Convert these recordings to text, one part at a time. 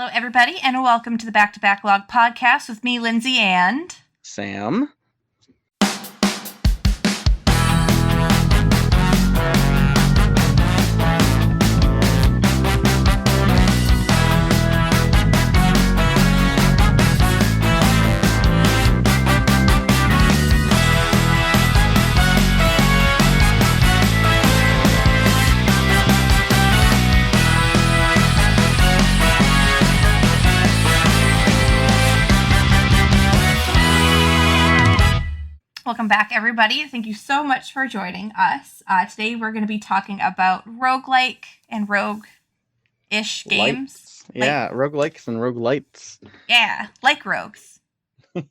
Hello, everybody, and welcome to the Back to Backlog podcast with me, Lindsay, and Sam. welcome back, everybody. Thank you so much for joining us. Today, we're going to be talking about roguelike and rogue-ish games. Yeah, roguelikes and roguelites. Yeah, like rogues. Going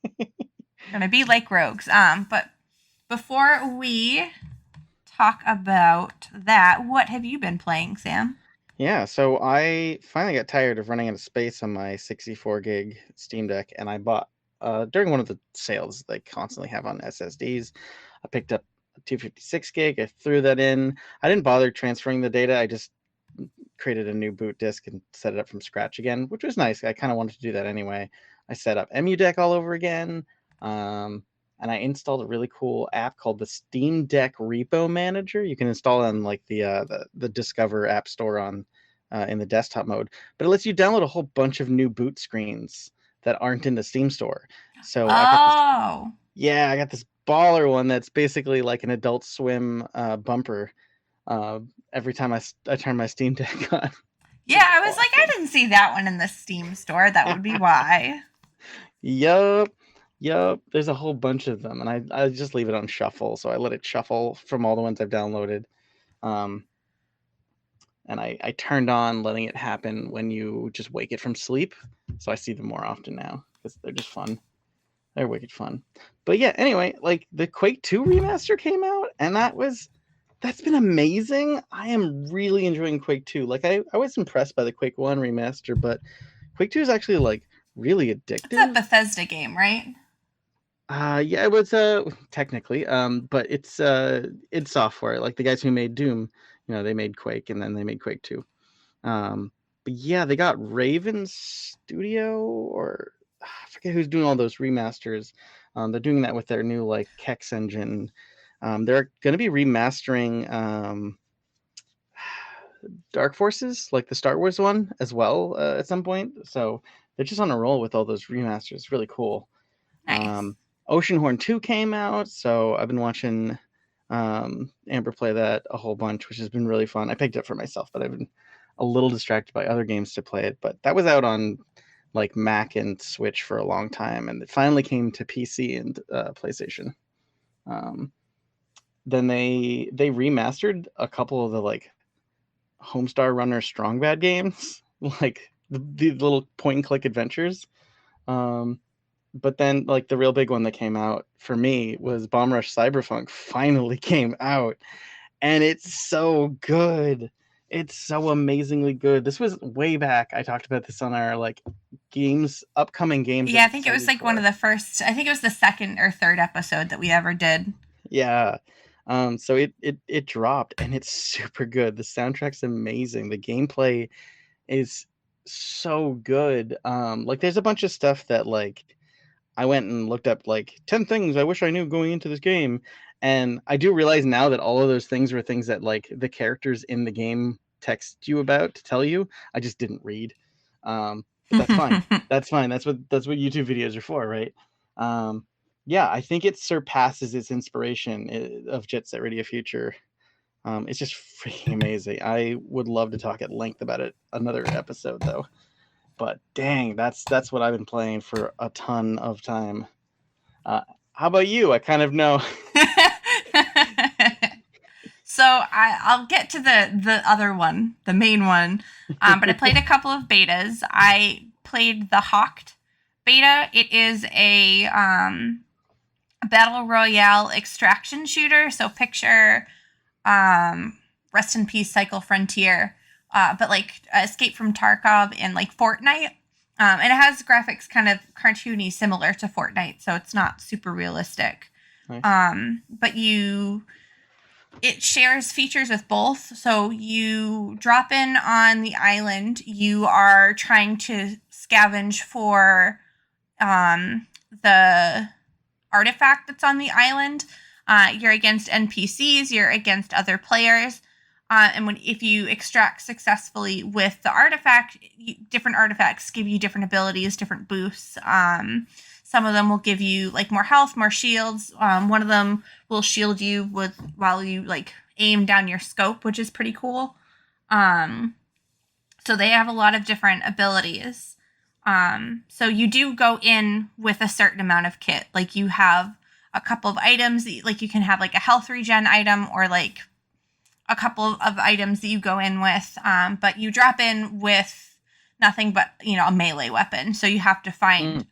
to be like rogues. But before we talk about that, what have you been playing, Sam? Yeah, so I finally got tired of running out of space on my 64 gig Steam Deck, and I bought, during one of the sales they constantly have on SSDs, I picked up a 256 gig, I threw that in. I didn't bother transferring the data, I just created a new boot disk and set it up from scratch again, which was nice. I kind of wanted to do that anyway. I set up EmuDeck all over again, and I installed a really cool app called the Steam Deck Repo Manager. You can install it on like the Discover App Store on in the desktop mode, but it lets you download a whole bunch of new boot screens that aren't in the Steam store. So I got this baller one that's basically like an Adult Swim bumper. Every time I turn my Steam Deck on. Yeah, I was like, I didn't see that one in the Steam store. That would be why. Yup. There's a whole bunch of them, and I just leave it on shuffle. So I let it shuffle from all the ones I've downloaded. And I turned on letting it happen when you just wake it from sleep. So I see them more often now because they're just fun. They're wicked fun. But yeah, anyway, like the Quake 2 remaster came out, and that's been amazing. I am really enjoying Quake 2. Like I was impressed by the Quake 1 remaster, but Quake 2 is actually like really addictive. It's a Bethesda game, right? Yeah, it was technically, but it's software. Like the guys who made Doom, they made Quake, and then they made Quake 2. But yeah, they got Raven Studio, or I forget who's doing all those remasters. They're doing that with their new like Kex engine. They're going to be remastering Dark Forces, like the Star Wars one, as well at some point. So they're just on a roll with all those remasters. Really cool. Nice. Oceanhorn 2 came out, so I've been watching Amber play that a whole bunch, which has been really fun. I picked it up for myself, but I've been a little distracted by other games to play it. But that was out on like Mac and Switch for a long time, and it finally came to PC and PlayStation. Then they remastered a couple of the like Homestar Runner Strong Bad games, like the little point and click adventures. But then like the real big one that came out for me was Bomb Rush Cyberpunk finally came out, and it's so good. It's so amazingly good. This was way back. I talked about this on our like upcoming games. Yeah, I think it was like one of the first. I think it was the second or third episode that we ever did. Yeah. So it dropped, and it's super good. The soundtrack's amazing. The gameplay is so good. Like there's a bunch of stuff that like I went and looked up like 10 things I wish I knew going into this game. And I do realize now that all of those things were things that like the characters in the game text you about to tell you. I just didn't read. But that's fine. That's fine. That's what YouTube videos are for, right? Yeah, I think it surpasses its inspiration of Jet Set Radio Future. It's just freaking amazing. I would love to talk at length about it another episode though. But dang, that's what I've been playing for a ton of time. How about you? I kind of know. So I'll get to the other one, the main one. But I played a couple of betas. I played the Hawked beta. It is a battle royale extraction shooter. So picture Rest in Peace Cycle Frontier. But like Escape from Tarkov and like Fortnite. And it has graphics kind of cartoony, similar to Fortnite, so it's not super realistic. Nice. But you it shares features with both. So you drop in on the island, you are trying to scavenge for the artifact that's on the island. You're against NPCs, you're against other players. And if you extract successfully with the artifact, different artifacts give you different abilities, different boosts. Some of them will give you like more health, more shields. One of them will shield you while you like aim down your scope, which is pretty cool. So they have a lot of different abilities. So you do go in with a certain amount of kit. Like you have a couple of items, like you can have like a health regen item or like a couple of items that you go in with. But you drop in with nothing but, a melee weapon. So you have to find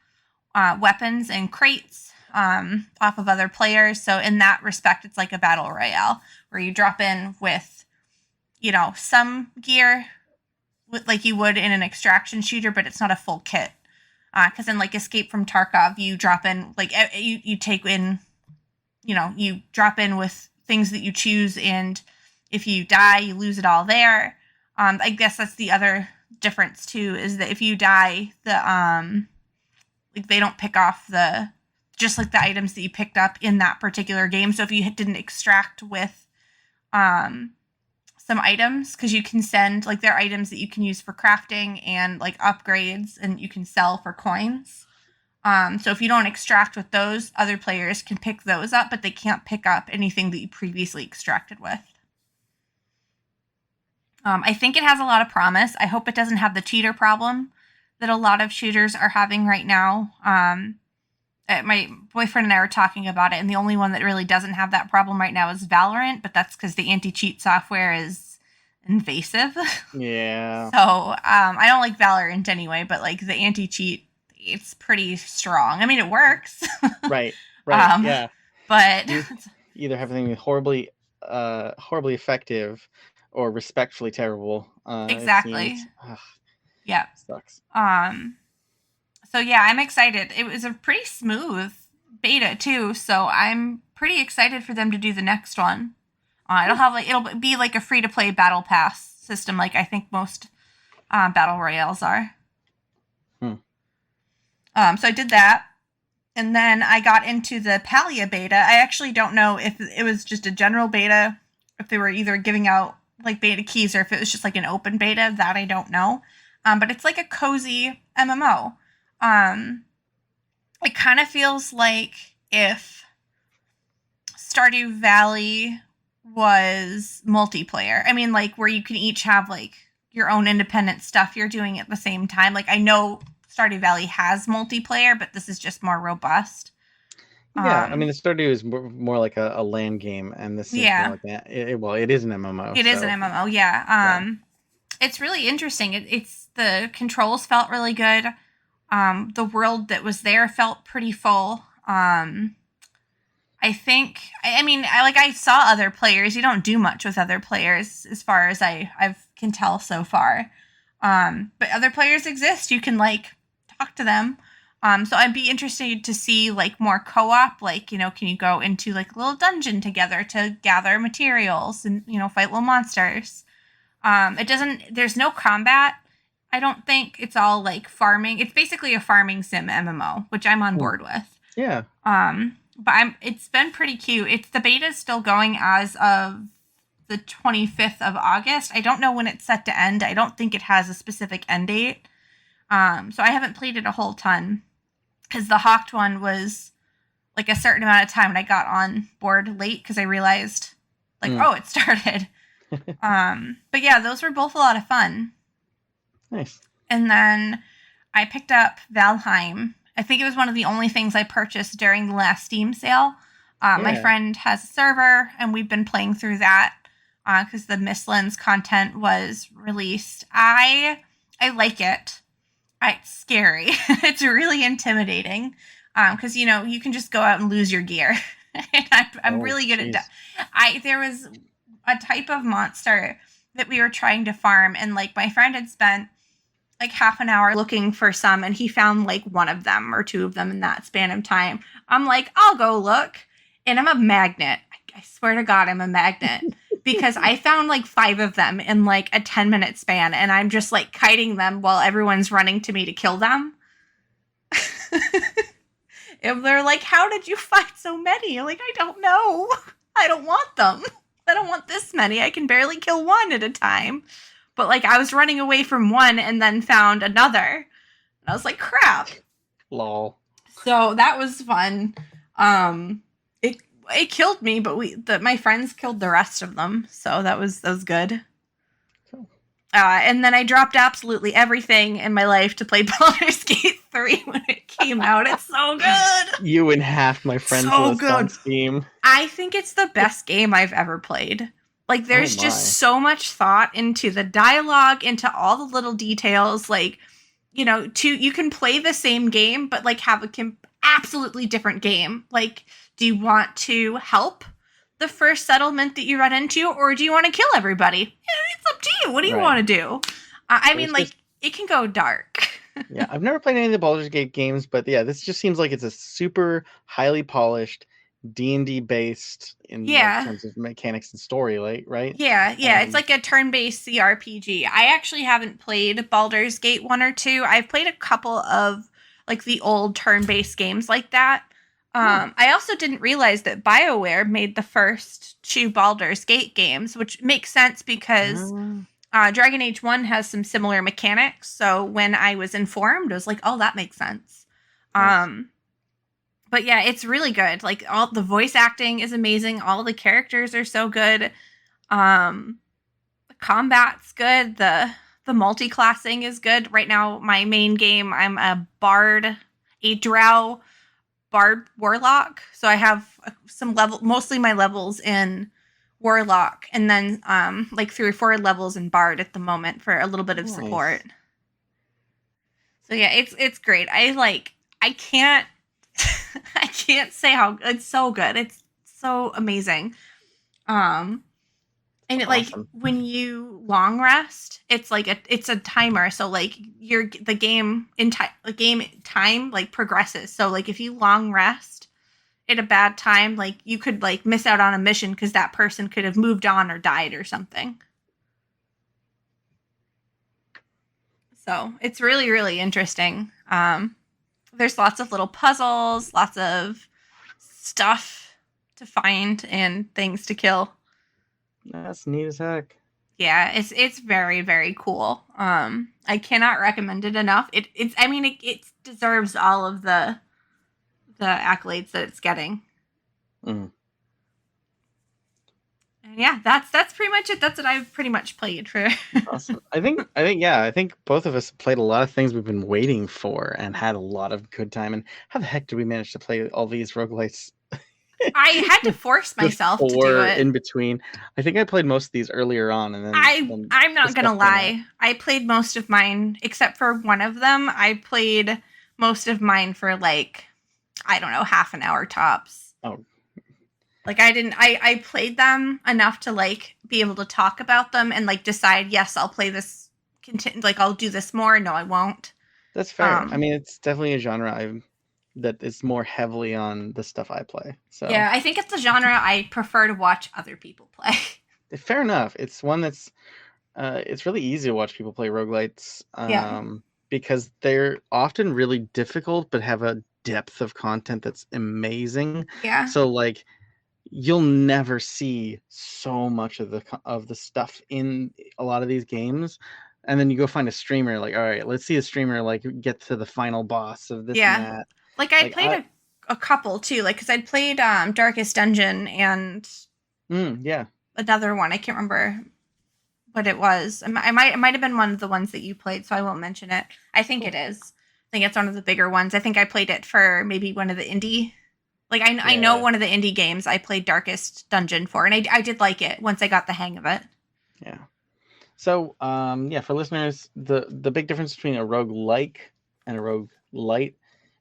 weapons and crates off of other players. So in that respect, it's like a battle royale where you drop in with, some gear like you would in an extraction shooter, but it's not a full kit. Because in like Escape from Tarkov, you drop in like you take in, you drop in with things that you choose, and if you die, you lose it all there. I guess that's the other difference too, is that if you die, they don't pick off just like the items that you picked up in that particular game. So if you didn't extract with some items, because you can send like there are items that you can use for crafting and like upgrades, and you can sell for coins. So if you don't extract with those, other players can pick those up, but they can't pick up anything that you previously extracted with. I think it has a lot of promise. I hope it doesn't have the cheater problem that a lot of shooters are having right now. My boyfriend and I were talking about it, and the only one that really doesn't have that problem right now is Valorant, but that's because the anti-cheat software is invasive. Yeah. So I don't like Valorant anyway, but like the anti-cheat, it's pretty strong. I mean, it works. Right. Yeah. But you either have something horribly effective or respectfully terrible. Exactly. Yeah. Sucks. So yeah, I'm excited. It was a pretty smooth beta too, so I'm pretty excited for them to do the next one. It'll be like a free to play battle pass system, like I think most battle royales are. So I did that, and then I got into the Palia beta. I actually don't know if it was just a general beta, if they were either giving out like beta keys, or if it was just like an open beta. That I don't know. But it's like a cozy MMO. It kind of feels like if Stardew Valley was multiplayer. I mean, like where you can each have like your own independent stuff you're doing at the same time. Like I know Stardew Valley has multiplayer, but this is just more robust. Yeah, I mean, the Stardew is more like a LAN game, and this seems more like that. It is an MMO. It is an MMO, yeah. It's really interesting. It's the controls felt really good. The world that was there felt pretty full. I saw other players. You don't do much with other players as far as I can tell so far. But other players exist. You can like talk to them. So I'd be interested to see like more co-op, like, can you go into like a little dungeon together to gather materials and, fight little monsters. There's no combat. I don't think. It's all like farming. It's basically a farming sim MMO, which I'm on board with. Yeah. But it's been pretty cute. The beta is still going as of the 25th of August. I don't know when it's set to end. I don't think it has a specific end date. So I haven't played it a whole ton, because the Hawked one was like a certain amount of time, and I got on board late because I realized it started. But yeah, those were both a lot of fun. Nice. And then I picked up Valheim. I think it was one of the only things I purchased during the last Steam sale. My friend has a server, and we've been playing through that because the Mistlands content was released. I like it. It's scary. It's really intimidating because, you can just go out and lose your gear. And I'm really good at that. There was a type of monster that we were trying to farm, and like my friend had spent like half an hour looking for some, and he found like one of them or two of them in that span of time. I'm like, I'll go look, and I'm a magnet. I swear to God, I'm a magnet. Because I found like 5 of them in like a 10-minute span, and I'm just like kiting them while everyone's running to me to kill them. And they're like, "How did you find so many?" I'm like, "I don't know. I don't want them. I don't want this many. I can barely kill one at a time." But like, I was running away from one and then found another. And I was like, "Crap." Lol. So that was fun. It killed me, but my friends killed the rest of them. So that was good. Cool. And then I dropped absolutely everything in my life to play Baldur's Gate 3 when it came out. It's so good. You and half my friends So list on Steam. I think it's the best game I've ever played. Like, there's just so much thought into the dialogue, into all the little details. Like, you can play the same game, but like have a absolutely different game. Like, do you want to help the first settlement that you run into, or do you want to kill everybody? It's up to you. What do you want to do? I mean, like, it can go dark. Yeah, I've never played any of the Baldur's Gate games, but yeah, this just seems like it's a super highly polished D&D based in terms of mechanics and story, right? Yeah, it's like a turn-based CRPG. I actually haven't played Baldur's Gate 1 or 2. I've played a couple of like the old turn-based games like that. I also didn't realize that BioWare made the first 2 Baldur's Gate games, which makes sense because Dragon Age 1 has some similar mechanics. So when I was informed, I was like, oh, that makes sense. Nice. But yeah, it's really good. Like, all the voice acting is amazing. All the characters are so good. The combat's good. The multi-classing is good. Right now, my main game, I'm a bard, a drow bard warlock. So I have mostly my levels in warlock, and then like 3 or 4 levels in bard at the moment for a little bit of support. So yeah, it's great. I can't I can't say how it's so good. It's so amazing. And it, like, when you long rest, it's like it's a timer. So like the game time like progresses. So like if you long rest at a bad time, like you could like miss out on a mission because that person could have moved on or died or something. So it's really, really interesting. There's lots of little puzzles, lots of stuff to find and things to kill. That's neat as heck. Yeah, it's very, very cool. I cannot recommend it enough. It deserves all of the accolades that it's getting. And yeah, that's pretty much it. That's what I've pretty much played for. Awesome. I think both of us played a lot of things we've been waiting for and had a lot of good time. And how the heck did we manage to play all these roguelites? I had to force myself to do it. In between. I think I played most of these earlier on, and then I'm not gonna lie. I played most of mine, except for one of them. I played most of mine for like, I don't know, half an hour tops. Oh. Like I played them enough to like be able to talk about them and like decide, yes, I'll play this, like I'll do this more. No, I won't. That's fair. I mean, it's definitely a genre that is more heavily on the stuff I play. So yeah, I think it's a genre I prefer to watch other people play. Fair enough. It's one that's it's really easy to watch people play roguelites because they're often really difficult but have a depth of content that's amazing. Yeah. So like you'll never see so much of the stuff in a lot of these games. And then you go find a streamer, like, all right, let's see a streamer like get to the final boss of this and that. Like I played a couple too, like because I'd played Darkest Dungeon and another one. I can't remember what it was. It might have been one of the ones that you played, so I won't mention it. I think it is. I think it's one of the bigger ones. I think I played it for maybe one of the indie. Like I know one of the indie games I played Darkest Dungeon for, and I did like it once I got the hang of it. Yeah. So for listeners, the big difference between a roguelike and a roguelite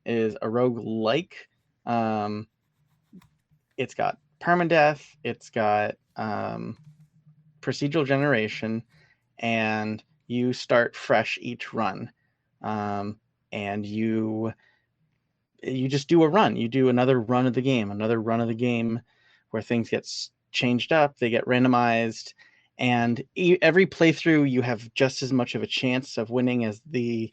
is a roguelike. It's got permadeath, it's got procedural generation, and you start fresh each run. And you just do a run. You do another run of the game, where things get changed up, they get randomized, and every playthrough you have just as much of a chance of winning as the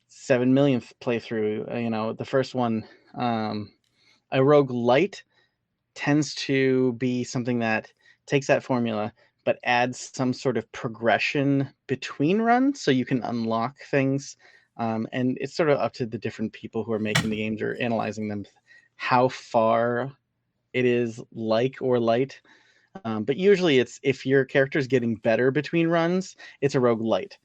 7 millionth playthrough. The first one, a roguelite tends to be something that takes that formula but adds some sort of progression between runs so you can unlock things. And it's sort of up to the different people who are making the games or analyzing them how far it is like or light. But usually it's, if your character is getting better between runs, it's a roguelite.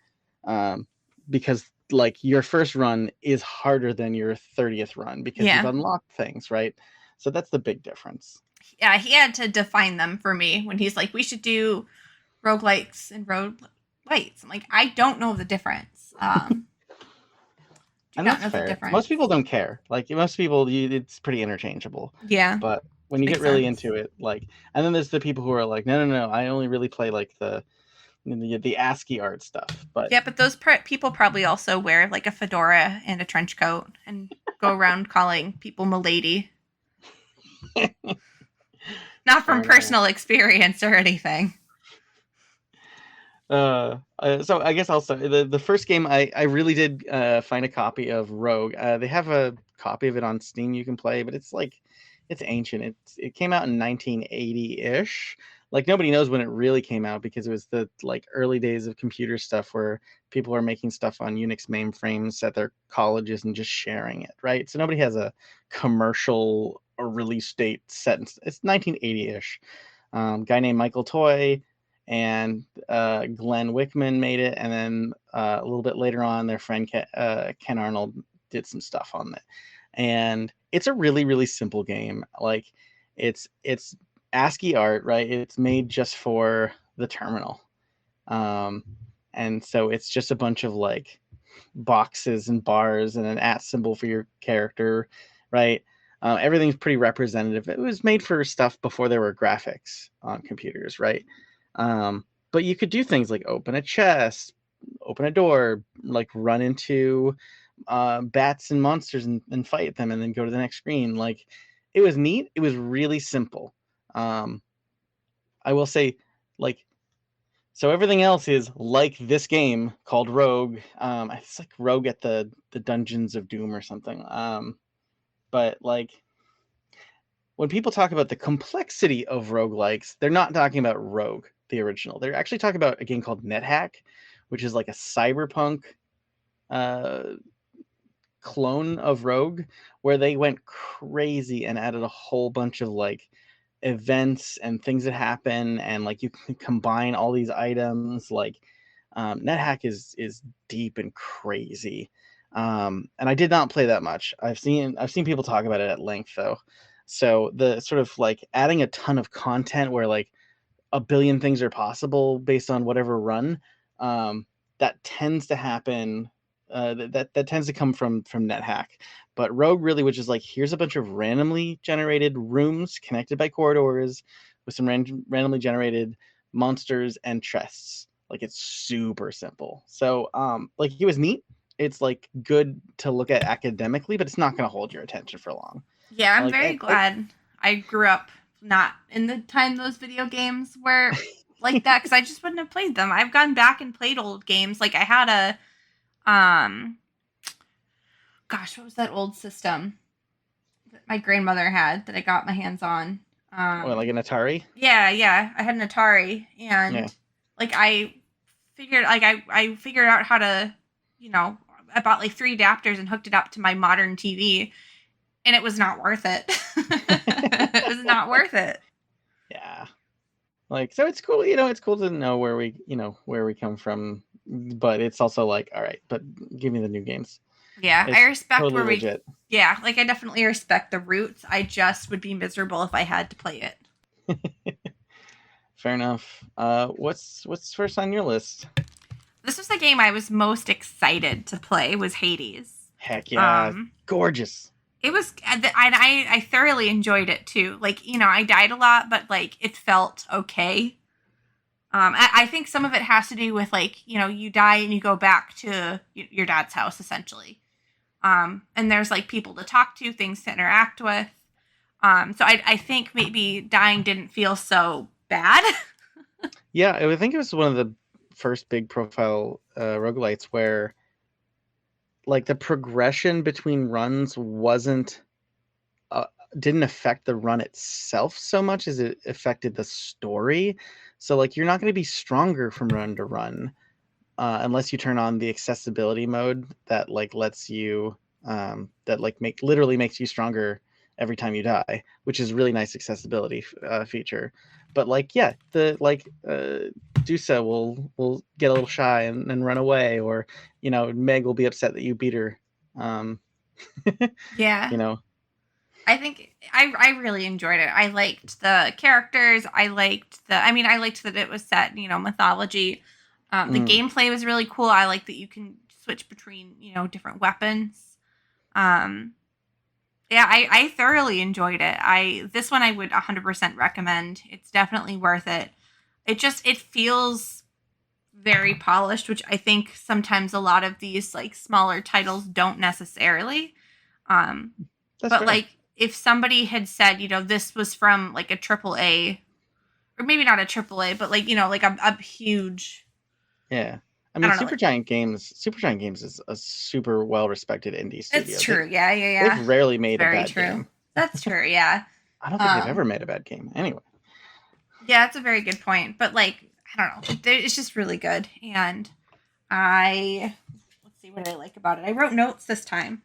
Because like your first run is harder than your 30th run because you've Yeah. unlocked things, right? So that's the big difference. Yeah, he had to define them for me when he's like, we should do roguelikes and roguelites. I'm like, I don't know the difference. And that's fair. Most people don't care. Like most people, it's pretty interchangeable. Yeah. But when you get really into it, like, and then there's the people who are like, no, I only really play like the ASCII art stuff. But yeah, but those people probably also wear like a fedora and a trench coat and go around calling people milady. Not from personal experience or anything. So I guess also the first game I really did find a copy of Rogue. They have a copy of it on Steam you can play, but it's ancient. It came out in 1980-ish. Like nobody knows when it really came out because it was the like early days of computer stuff where people are making stuff on Unix mainframes at their colleges and just sharing it, right? So nobody has a commercial or release date set. It's 1980-ish. Guy named Michael Toy and Glenn Wickman made it, and then a little bit later on, their friend Ken Arnold did some stuff on it. And it's a really, really simple game. Like it's ASCII art, right? It's made just for the terminal, and so it's just a bunch of like boxes and bars and an @ symbol for your character, right? Everything's pretty representative. It was made for stuff before there were graphics on computers, right? But you could do things like open a chest, open a door, like run into bats and monsters and fight them and then go to the next screen. Like it was neat. It was really simple. I will say, like, so everything else is like this game called Rogue. It's like Rogue at the Dungeons of Doom or something. But like when people talk about the complexity of roguelikes, they're not talking about Rogue, the original. They're actually talking about a game called NetHack, which is like a cyberpunk clone of Rogue, where they went crazy and added a whole bunch of like events and things that happen, and like you can combine all these items. Like NetHack is deep and crazy. And I did not play that much. I've seen people talk about it at length though. So the sort of like adding a ton of content where like a billion things are possible based on whatever run, that tends to happen. That tends to come from NetHack. But Rogue really, which is like, here's a bunch of randomly generated rooms connected by corridors with some randomly generated monsters and chests. Like it's super simple. So like it was neat. It's like good to look at academically, but it's not going to hold your attention for long. Yeah, I'm very glad I grew up not in the time those video games were like that, because I just wouldn't have played them. I've gone back and played old games. Like I had a gosh, what was that old system that my grandmother had that I got my hands on? Like an Atari? Yeah. I had an Atari, and like I figured out how to, I bought like 3 adapters and hooked it up to my modern TV, and it was not worth it. It was not worth it. Yeah. Like, so it's cool, it's cool to know where we come from, but it's also like, all right, but give me the new games. Yeah, I respect totally where legit. Yeah, like I definitely respect the roots. I just would be miserable if I had to play it. Fair enough. What's first on your list? This was the game I was most excited to play, was Hades. Heck yeah. Gorgeous. It was, and I thoroughly enjoyed it too. Like, I died a lot, but like it felt okay. I think some of it has to do with like, you die and you go back to your dad's house essentially. And there's like people to talk to, things to interact with. So I think maybe dying didn't feel so bad. Yeah, I think it was one of the first big profile roguelites where like the progression between runs wasn't uh, didn't affect the run itself so much as it affected the story. So like you're not going to be stronger from run to run unless you turn on the accessibility mode that like lets you that like literally makes you stronger every time you die, which is really nice accessibility feature. But like yeah, the like Dusa will get a little shy and run away, or you know Meg will be upset that you beat her. Um, Yeah. you know. I think I really enjoyed it. I liked the characters. I liked that it was set, mythology. The Mm. gameplay was really cool. I like that you can switch between, different weapons. Um, yeah, I thoroughly enjoyed it. This one I would 100% recommend. It's definitely worth it. It feels very polished, which I think sometimes a lot of these like smaller titles don't necessarily. Um, That's but fair. like if somebody had said, this was from like a triple A, or maybe not a triple A, but like, like a huge, Yeah. I I mean, don't know, like Supergiant Games is a super well respected indie it's studio. true. Yeah, yeah, They've yeah. rarely It's made a very bad true. game. That's true. Yeah. I don't think they've ever Um, made a bad game. Anyway. yeah, that's a very good point. But like, I don't know. It's just really good. And I, let's see what I like about it. I wrote notes this time.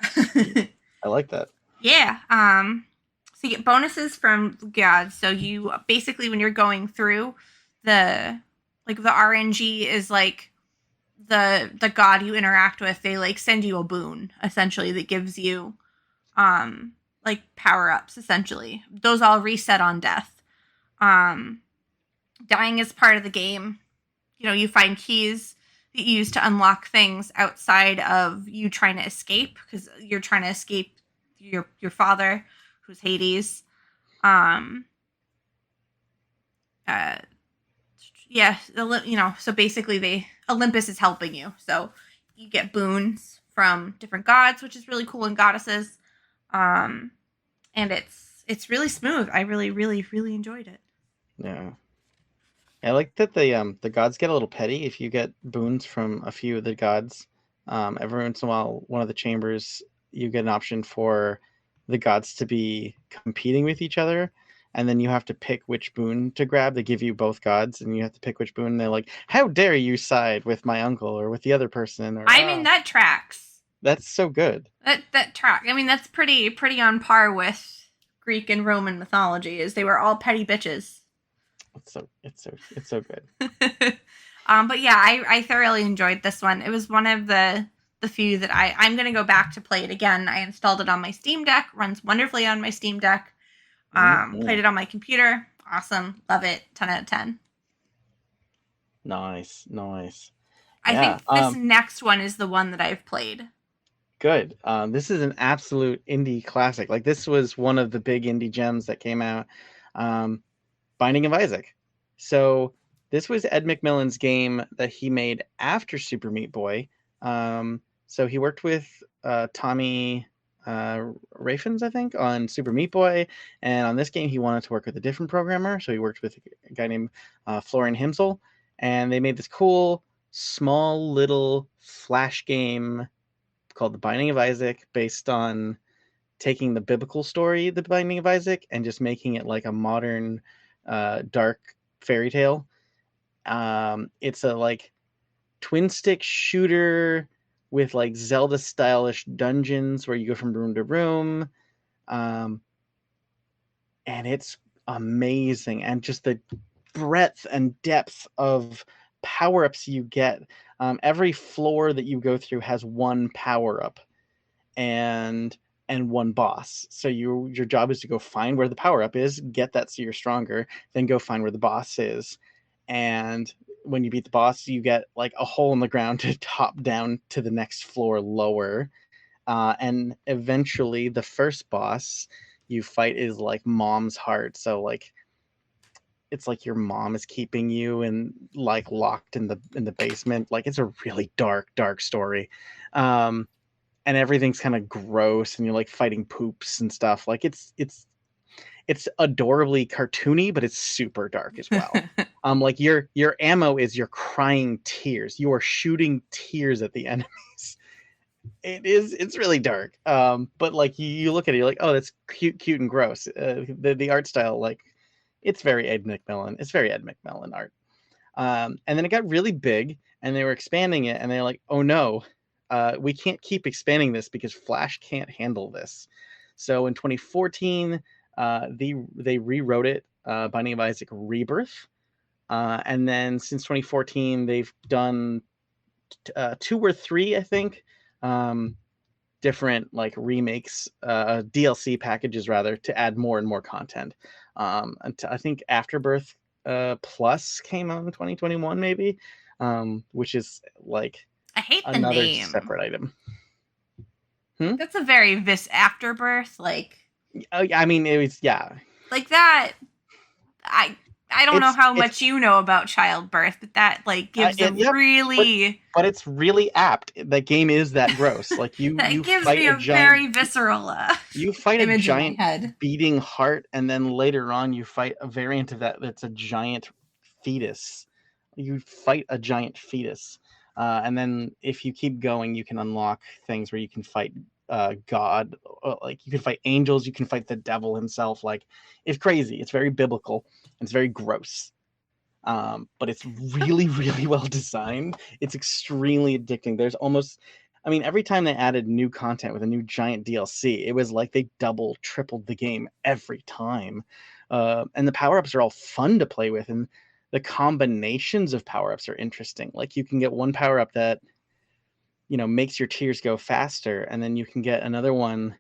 I like that. Yeah. So you get bonuses from gods. So you basically, when you're going through the the RNG is like the god you interact with, they like send you a boon essentially that gives you like power ups essentially. Those all reset on death. Um Dying is part of the game. You find keys that you use to unlock things outside of you trying to escape, because you're trying to escape your father, who's Hades. Um, uh, yeah, so basically, Olympus is helping you, so you get boons from different gods, which is really cool, and goddesses. Um, and it's really smooth. I really, really, really enjoyed it. Yeah. I like that the gods get a little petty if you get boons from a few of the gods. Every once in a while, one of the chambers you get an option for the gods to be competing with each other, and then you have to pick which boon to grab. They give you both gods, and you have to pick which boon. And they're like, "How dare you side with my uncle or with the other person?" Or I mean, that tracks. that's so good. That track. I mean, that's pretty on par with Greek and Roman mythology. Is they were all petty bitches. It's so good. But yeah, I thoroughly enjoyed this one. It was one of the few that I'm gonna go back to play it again. I installed it on my Steam Deck. Runs wonderfully on my Steam Deck. Mhm. Played it on my computer. Awesome. Love it. 10 out of 10. Nice, nice. I Yeah. think this next one is the one that I've played. Good. This is an absolute indie classic. Like this was one of the big indie gems that came out. Um, Binding of Isaac. So this was Ed McMillan's game that he made after Super Meat Boy. So he worked with Tommy Rafins, I think, on Super Meat Boy, and on this game he wanted to work with a different programmer. So he worked with a guy named Florian Himsel, and they made this cool, small little flash game called The Binding of Isaac, based on taking the biblical story, The Binding of Isaac, and just making it like a modern, dark fairy tale. It's a like twin stick shooter with like Zelda stylish dungeons where you go from room to room. Um, and it's amazing. And just the breadth and depth of power ups you get. Every floor that you go through has one power up and one boss. So your job is to go find where the power up is, get that so you're stronger, then go find where the boss is. And when you beat the boss, you get like a hole in the ground to top down to the next floor lower. And eventually the first boss you fight is like mom's heart. So like it's like your mom is keeping you and like locked in the basement. Like it's a really dark story. Um and everything's kind of gross, and you're like fighting poops and stuff. Like it's adorably cartoony, but it's super dark as well. Like your ammo is your crying tears. You are shooting tears at the enemies. It's really dark. But like you look at it, you're like, oh, that's cute and gross. The art style, like, it's very Ed McMillan. It's very Ed McMillan art. And then it got really big, and they were expanding it, and they're like, oh no, we can't keep expanding this because Flash can't handle this. So in 2014, they rewrote it, Binding of Isaac Rebirth. And then since 2014, they've done 2 or 3, I think, different like remakes, DLC packages rather, to add more and more content. I think Afterbirth Plus came out in 2021, maybe, which is like I hate the another name. separate item. That's a very Afterbirth, like. I mean, it was, yeah. Like that, I don't know how much you know about childbirth, but that like gives really. But it's really apt. The game is that gross. Like you gives fight me a very visceral. You fight a giant beating heart, and then later on you fight a variant of that that's a giant fetus. You fight a giant fetus, and then if you keep going, you can unlock things where you can fight God. Like you can fight angels. You can fight the devil himself. Like, it's crazy. It's very biblical. It's very gross. But it's really, really well designed. It's extremely addicting. There's almost, I mean, every time they added new content with a new giant DLC, it was like they doubled, tripled the game every time. And the power-ups are all fun to play with, and the combinations of power-ups are interesting. Like you can get one power-up that, you know, makes your tears go faster, and then you can get another one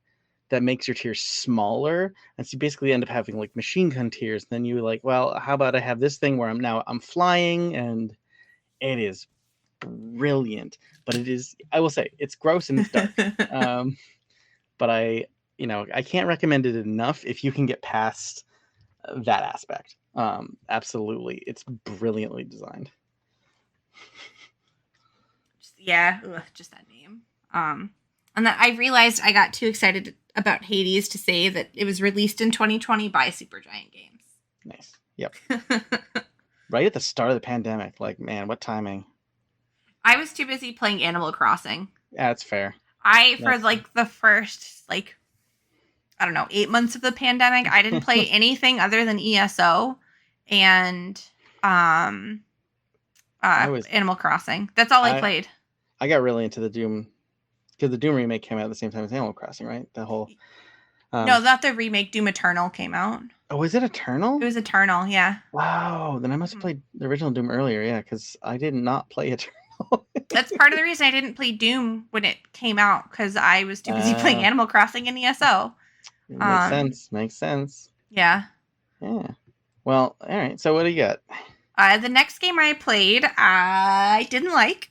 that makes your tears smaller, and so you basically end up having like machine gun tears. Then you like, well, how about I have this thing where I'm flying, and it is brilliant. But it is, I will say, it's gross and it's dark. But I can't recommend it enough if you can get past that aspect. Absolutely, it's brilliantly designed. Yeah, just that name. And that I realized I got too excited about Hades to say that it was released in 2020 by Supergiant Games. Nice. Yep. Right at the start of the pandemic. Like, man, what timing. I was too busy playing Animal Crossing. Yeah, that's fair. For the first, like, I don't know, 8 months of the pandemic, I didn't play anything other than ESO and Animal Crossing. That's all I played. I got really into the Doom, because the Doom remake came out at the same time as Animal Crossing, right? The whole... no, not the remake. Doom Eternal came out. Oh, was it Eternal? It was Eternal, yeah. Wow, then I must have played the original Doom earlier, yeah, because I did not play Eternal. That's part of the reason I didn't play Doom when it came out, because I was too busy playing Animal Crossing and ESO. Makes sense. Yeah. Yeah. Well, all right, so what do you got? The next game I played, I didn't like.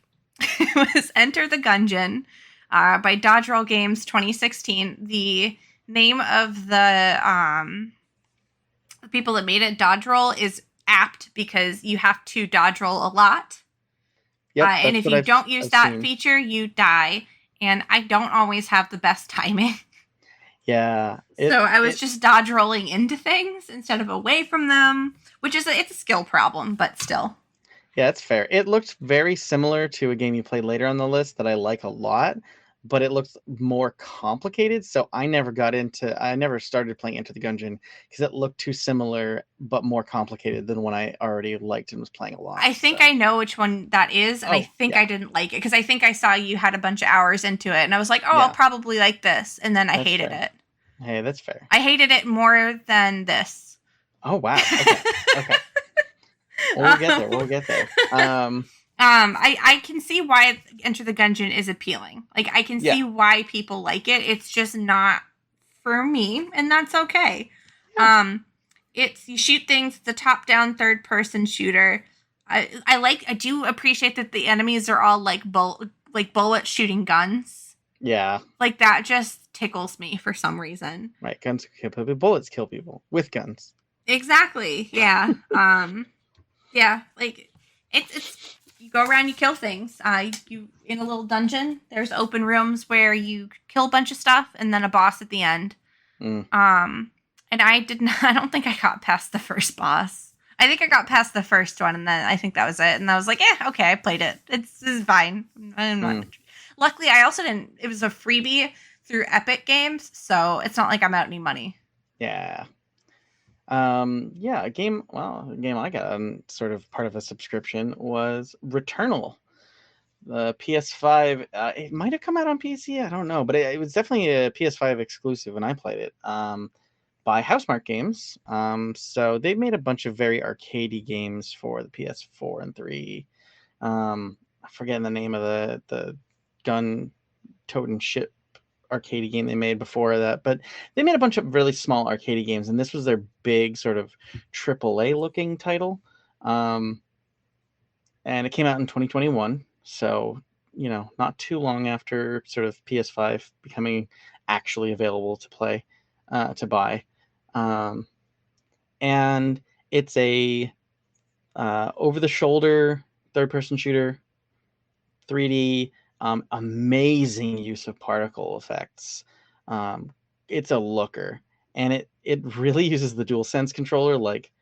It was Enter the Gungeon by Dodge Roll Games 2016. The name of the people that made it, Dodge Roll, is apt because you have to dodge roll a lot. Yep, and if you don't use that feature, you die. And I don't always have the best timing. Yeah. So I was just dodge rolling into things instead of away from them, which is it's a skill problem, but still. Yeah, it's fair. It looked very similar to a game you played later on the list that I like a lot, but it looks more complicated. So I never started playing Enter the Gungeon because it looked too similar, but more complicated than one I already liked and was playing a lot. I think I know which one that is, and I think I didn't like it because I think I saw you had a bunch of hours into it, and I was like, I'll probably like this, and then I hated it. Hey, that's fair. I hated it more than this. Oh, wow. Okay. We'll get there. I can see why Enter the Gungeon is appealing. Like, I can see why people like it. It's just not for me, and that's okay. Yeah. You shoot things. It's a top-down third-person shooter. I do appreciate that the enemies are all like bullet shooting guns. Yeah. Like, that just tickles me for some reason. Right, guns kill people. Bullets kill people with guns. Exactly. Yeah. Yeah, like it's you go around, you kill things. You in a little dungeon. There's open rooms where you kill a bunch of stuff, and then a boss at the end. Mm. And I did not. I don't think I got past the first boss. I think I got past the first one, and then I think that was it. And I was like, okay, I played it. It's fine. I'm not. Luckily, I also didn't. It was a freebie through Epic Games, so it's not like I'm out any money. Yeah. A game I got sort of part of a subscription was Returnal. The PS5, it might have come out on PC, I don't know, but it was definitely a PS5 exclusive when I played it, by Housemarque Games. So they made a bunch of very arcadey games for the PS4 and 3. I'm forgetting the name of the gun toting ship arcade game they made before that, but they made a bunch of really small arcade games, and this was their big sort of AAA looking title. And it came out in 2021, so not too long after sort of PS5 becoming actually available to play, to buy. And it's a over the shoulder third person shooter, 3D. Amazing use of particle effects. It's a looker, and it really uses the DualSense controller like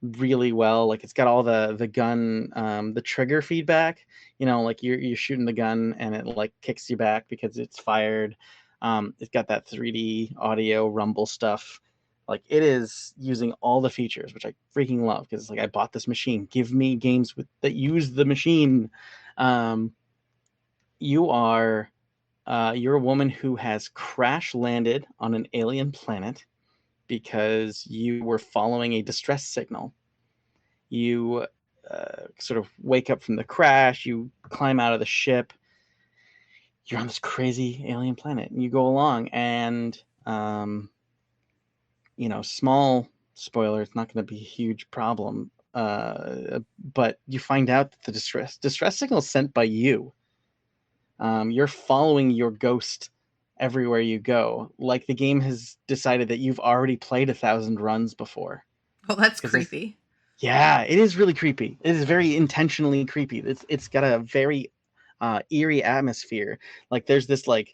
really well. Like it's got all the gun, the trigger feedback. Like you're shooting the gun and it like kicks you back because it's fired. It's got that 3D audio rumble stuff. Like it is using all the features, which I freaking love because it's like I bought this machine. Give me games that use the machine. You're a woman who has crash landed on an alien planet because you were following a distress signal. You sort of wake up from the crash, you climb out of the ship, you're on this crazy alien planet, and you go along, and small spoiler, it's not going to be a huge problem, but you find out that the distress signal is sent by you. You're following your ghost everywhere you go. Like the game has decided that you've already played 1,000 runs before. Well, that's creepy. Yeah, it is really creepy. It is very intentionally creepy. It's got a very eerie atmosphere. Like there's this like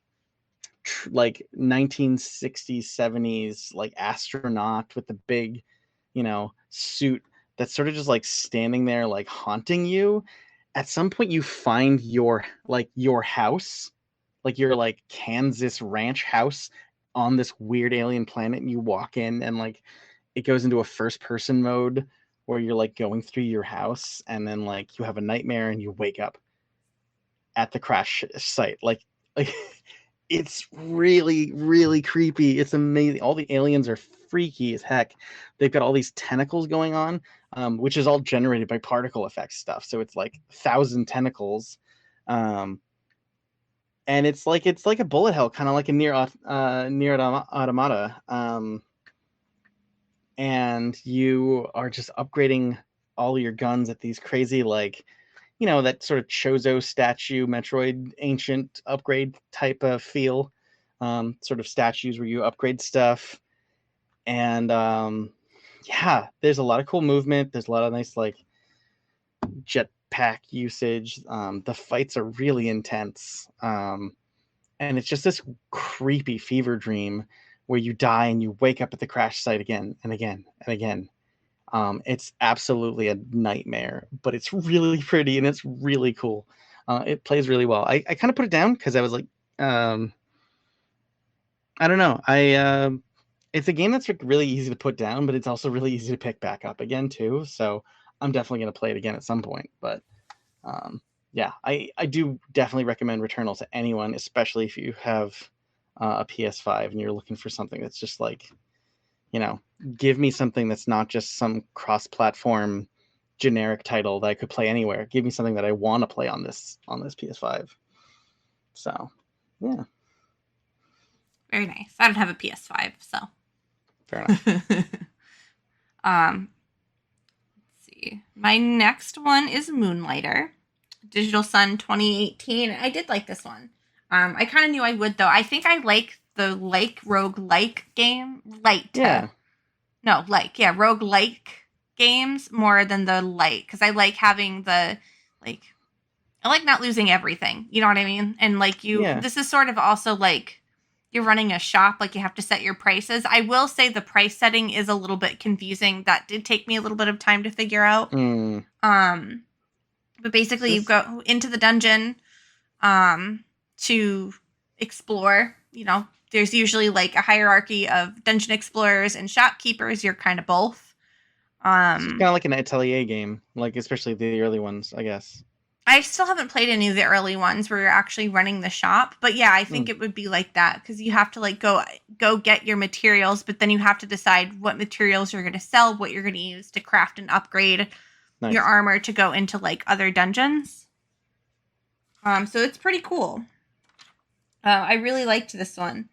1960s 70s like astronaut with the big suit that's sort of just like standing there like haunting you. At some point you find your house, like your like Kansas ranch house on this weird alien planet, and you walk in and like it goes into a first person mode where you're like going through your house, and then like you have a nightmare and you wake up at the crash site. Like it's really, really creepy. It's amazing. All the aliens are freaky as heck. They've got all these tentacles going on, which is all generated by particle effects stuff. So it's like 1,000 tentacles. And it's like a bullet hell, kind of like a near automata. And you are just upgrading all your guns at these crazy like that sort of Chozo statue, Metroid ancient upgrade type of feel, sort of statues where you upgrade stuff. And there's a lot of cool movement. There's a lot of nice like jetpack usage. The fights are really intense. And it's just this creepy fever dream where you die and you wake up at the crash site again and again and again. It's absolutely a nightmare, but it's really pretty and it's really cool. It plays really well. I kind of put it down because I was like, I don't know. It's a game that's really easy to put down, but it's also really easy to pick back up again too. So I'm definitely going to play it again at some point. But I do definitely recommend Returnal to anyone, especially if you have a PS5 and you're looking for something that's just like, give me something that's not just some cross-platform generic title that I could play anywhere. Give me something that I want to play on this PS5. So, yeah. Very nice. I don't have a PS5, so. Fair enough. Let's see. My next one is Moonlighter, Digital Sun 2018. I did like this one. I kind of knew I would, though. I think I like the roguelike game. Roguelike games more than the light, because I like having the like I like not losing everything. You know what I mean? And like Yeah. this is sort of also like you're running a shop, like you have to set your prices. I will say the price setting is a little bit confusing. That did take me a little bit of time to figure out. Mm. Um, but Is basically you this go into the dungeon to explore. You know, there's usually like a hierarchy of dungeon explorers and shopkeepers. You're kind of both. so it's kind of like an Atelier game, like especially the early ones, I guess. I still haven't played any of the early ones where you're actually running the shop, but yeah, I think Mm. it would be like that because you have to like go get your materials, but then you have to decide what materials you're going to sell, what you're going to use to craft and upgrade your Nice. armor to go into like other dungeons. So it's pretty cool. I really liked this one.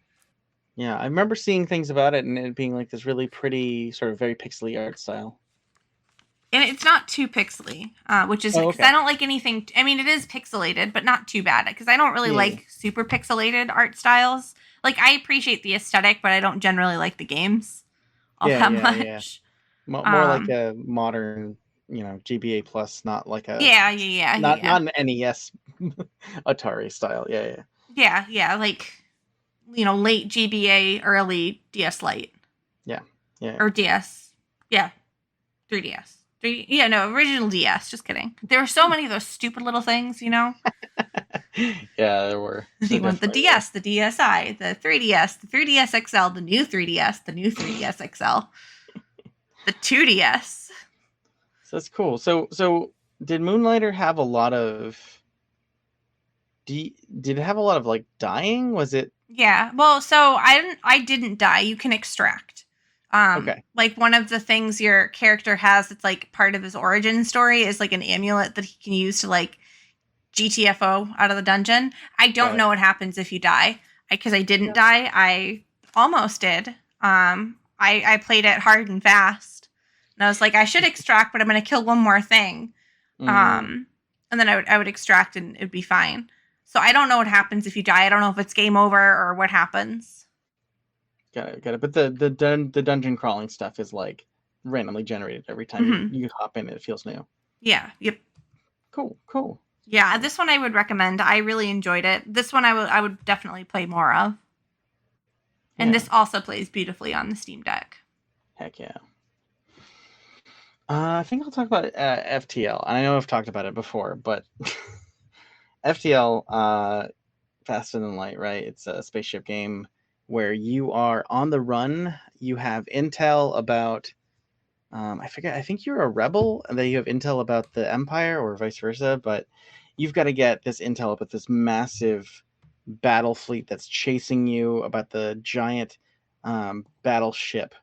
Yeah, I remember seeing things about it and it being like this really pretty, sort of very pixely art style. And it's not too pixely, which is Oh, because I okay. don't like anything. I mean, it is pixelated, but not too bad because I don't really Yeah, yeah. like super pixelated art styles. Like, I appreciate the aesthetic, but I don't generally like the games all Yeah, that yeah, yeah. much. More like Um, a modern, GBA plus, not like a yeah, yeah, yeah, not yeah, not an NES Atari style. Yeah, yeah. yeah, yeah. Like, late GBA, early DS Lite Yeah. Yeah. or DS. Yeah, 3DS. Yeah, no, original DS. Just kidding. There were so many of those stupid little things. Yeah, there were. There You want the definitely were. DS, the DSi, the 3DS, the 3DS XL, the new 3DS, the new 3DS XL, the 2DS. So that's cool. So did Moonlighter have a lot of did it have a lot of like dying? Was it Yeah. Well, so I didn't die. You can extract. okay? Like one of the things your character has that's like part of his origin story is like an amulet that he can use to like GTFO out of the dungeon. I Got don't it. know what happens if you die because I didn't Yeah. die. I almost did. I played it hard and fast, and I was like, I should extract, but I'm going to kill one more thing. Mm, Um, and then I would extract and it'd be fine. So I don't know what happens if you die. I don't know if it's game over or what happens. got it. Got it. But the dungeon crawling stuff is like randomly generated every time Hmm. you hop in. It feels new. Yeah. Yep. Cool. Cool. Yeah. This one I would recommend. I really enjoyed it. This one I would definitely play more of. And Yeah. this also plays beautifully on the Steam Deck. Heck yeah. I think I'll talk about FTL. I know I've talked about it before, but FTL, Faster Than Light, right? It's a spaceship game where you are on the run. You have intel about, I forget, I think you're a rebel, and then you have intel about the Empire or vice versa, but you've got to get this intel about this massive battle fleet that's chasing you, about the giant battleship.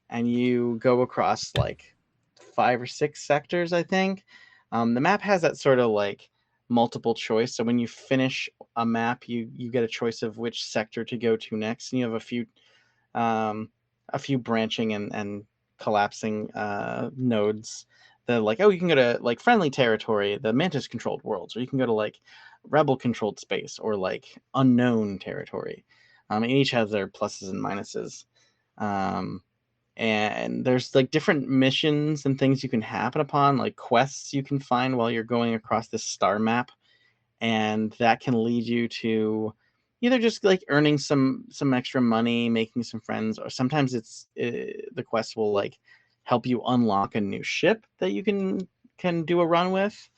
And you go across like 5 or 6 sectors, I think. The map has that sort of like multiple choice. So when you finish a map, you get a choice of which sector to go to next, and you have a few branching and collapsing nodes. The like, oh, you can go to like friendly territory, the Mantis controlled worlds, or you can go to like rebel controlled space or like unknown territory. And each has their pluses and minuses. Um, and there's like different missions and things you can happen upon, like quests you can find while you're going across this star map, and that can lead you to either just like earning some extra money, making some friends, or sometimes the quest will like help you unlock a new ship that you can do a run with.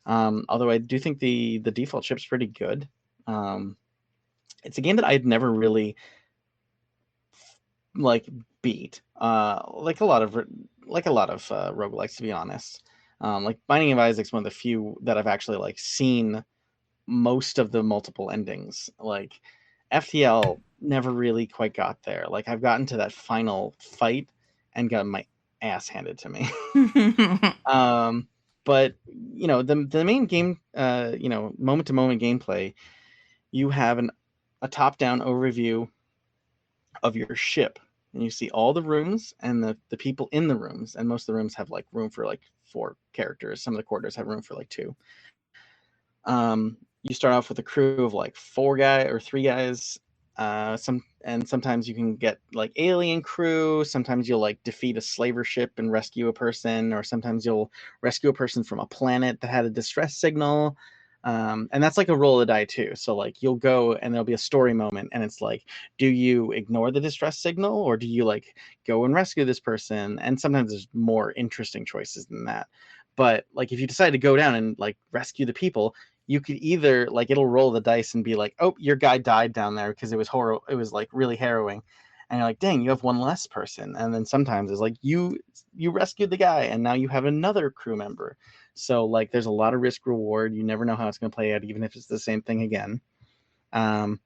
Although I do think the default ship's pretty good. um, it's a game that I'd never really like beat, like a lot of roguelikes, to be honest. Like Binding of Isaac's one of the few that I've actually like seen most of the multiple endings. Like FTL never really quite got there. Like I've gotten to that final fight and got my ass handed to me. um, but the main game, moment to moment gameplay, you have a top down overview of your ship, and you see all the rooms and the people in the rooms, and most of the rooms have like room for like 4 characters. Some of the quarters have room for like 2. You start off with a crew of like 4 guy or 3 guys. Sometimes you can get like alien crew. Sometimes you'll like defeat a slaver ship and rescue a person, or sometimes you'll rescue a person from a planet that had a distress signal. And that's like a roll of the die too. So like you'll go and there'll be a story moment, and it's like, do you ignore the distress signal, or do you like go and rescue this person? And sometimes there's more interesting choices than that. But like if you decide to go down and like rescue the people, you could either like it'll roll the dice and be like, oh, your guy died down there because it was horror, it was like really harrowing. And you're like, dang, you have one less person. And then sometimes it's like you rescued the guy and now you have another crew member. So like there's a lot of risk reward. You never know how it's going to play out, even if it's the same thing again. Um,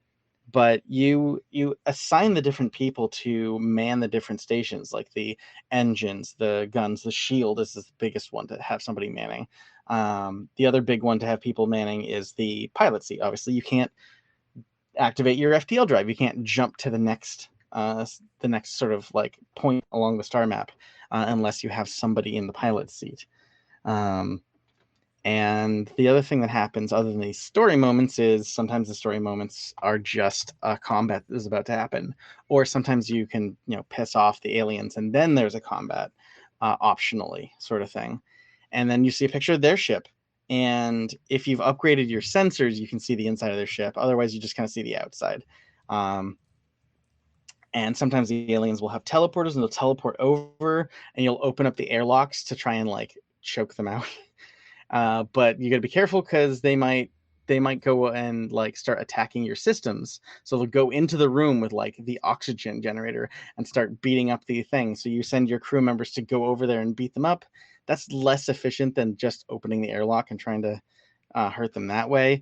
but you assign the different people to man the different stations, like the engines, the guns, the shield is the biggest one to have somebody manning. The other big one to have people manning is the pilot seat. Obviously, you can't activate your FTL drive. You can't jump to the next sort of like point along the star map unless you have somebody in the pilot seat. And the other thing that happens other than these story moments is sometimes the story moments are just a combat that is about to happen. Or sometimes you can, piss off the aliens and then there's a combat optionally sort of thing. And then you see a picture of their ship. And if you've upgraded your sensors, you can see the inside of their ship. Otherwise, you just kind of see the outside. And sometimes the aliens will have teleporters and they'll teleport over and you'll open up the airlocks to try and like choke them out. But you got to be careful because they might go and like start attacking your systems. So they'll go into the room with like the oxygen generator and start beating up the thing. So you send your crew members to go over there and beat them up. That's less efficient than just opening the airlock and trying to hurt them that way.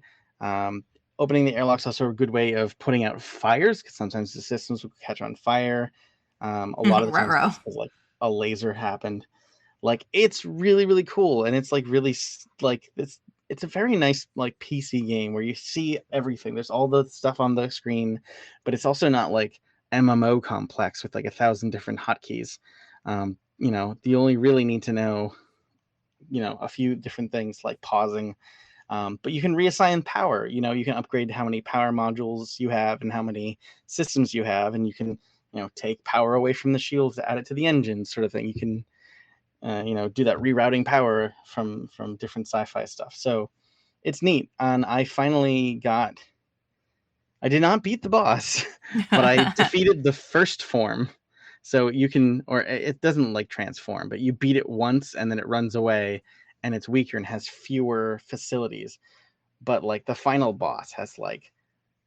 Opening the airlock is also a good way of putting out fires because sometimes the systems will catch on fire. A lot of the times it's because like a laser happened. Like it's really, really cool. And it's like really like it's a very nice like PC game where you see everything. There's all the stuff on the screen, but it's also not like MMO complex with like 1,000 different hotkeys. You only really need to know, a few different things like pausing. But you can reassign power. You can upgrade how many power modules you have and how many systems you have, and you can, take power away from the shields to add it to the engine, sort of thing. You can, do that rerouting power from different sci-fi stuff. So it's neat. And I did not beat the boss, but I defeated the first form. So you can, or it doesn't like transform, but you beat it once and then it runs away and it's weaker and has fewer facilities. But like the final boss has like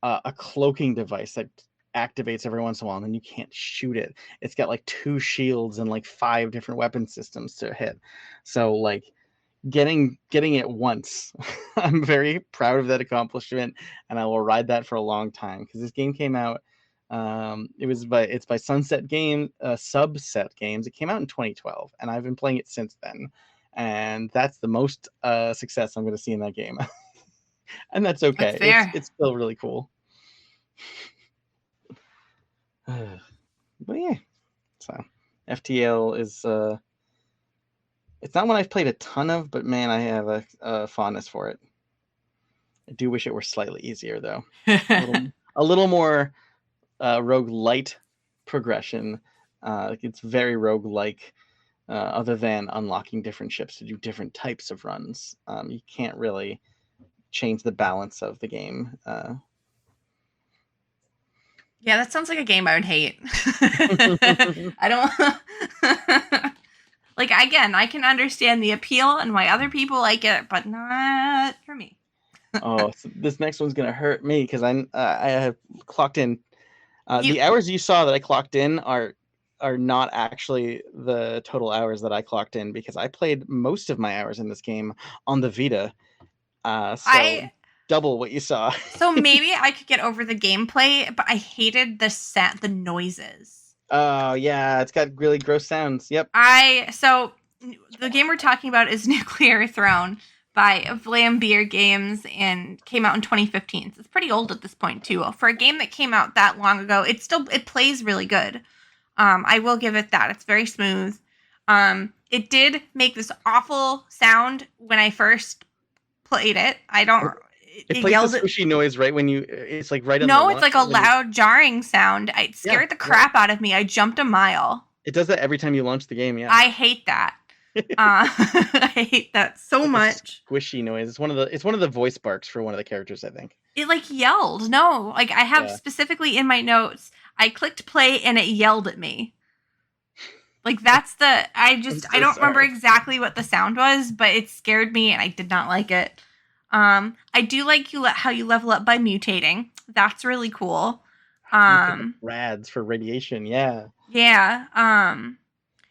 a cloaking device that activates every once in a while and then you can't shoot it. It's got like 2 shields and like 5 different weapon systems to hit. So like getting it once, I'm very proud of that accomplishment and I will ride that for a long time because this game came out it's by Subset Games. It came out in 2012 and I've been playing it since then, and that's the most success I'm going to see in that game. And that's okay. That's fair. It's still really cool. But yeah, so FTL is it's not one I've played a ton of, but man, I have a fondness for it. I do wish it were slightly easier though. a little more roguelite progression. It's very roguelike, other than unlocking different ships to do different types of runs. You can't really change the balance of the game. Yeah, that sounds like a game I would hate. I don't like. Again, I can understand the appeal and why other people like it, but not for me. Oh, so this next one's gonna hurt me because I have clocked in. The hours you saw that I clocked in are not actually the total hours that I clocked in because I played most of my hours in this game on the Vita. Double what you saw. So maybe I could get over the gameplay, but I hated the noises. Oh yeah, it's got really gross sounds. Yep. So the game we're talking about is Nuclear Throne by Vlambeer Games and came out in 2015. So it's pretty old at this point too. For a game that came out that long ago, it plays really good. I will give it that. It's very smooth. It did make this awful sound when I first played it. It plays the squishy noise right when you. It's like right. No, it's like a loud jarring sound. It scared the crap out of me. I jumped a mile. It does that every time you launch the game. Yeah. I hate that. I hate that so Like a much. squishy noise. It's one of the voice barks for one of the characters, I think. It like yelled. No, like I have Yeah. specifically in my notes, I clicked play and it yelled at me. Like that's the I'm I so don't remember sorry. exactly what the sound was, but it scared me and I did not like it. I do like how you level up by mutating. That's really cool. You pick up Um, rads for radiation. Yeah. yeah.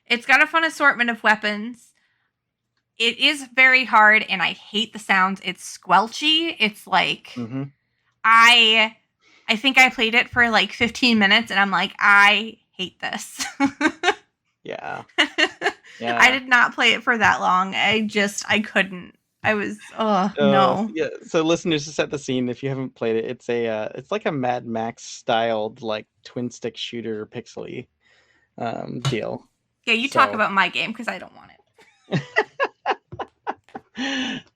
It's got a fun assortment of weapons. It is very hard and I hate the sounds. It's squelchy. It's like Mm-hmm. I I think I played it for like 15 minutes and I'm like, I hate this. Yeah. I Yeah. did not play it for that long. I couldn't. I was, oh, no. Yeah. So, listeners, to set the scene, if you haven't played it, it's like a Mad Max styled like twin stick shooter pixely deal. Yeah, you talk So, about my game because I don't want it.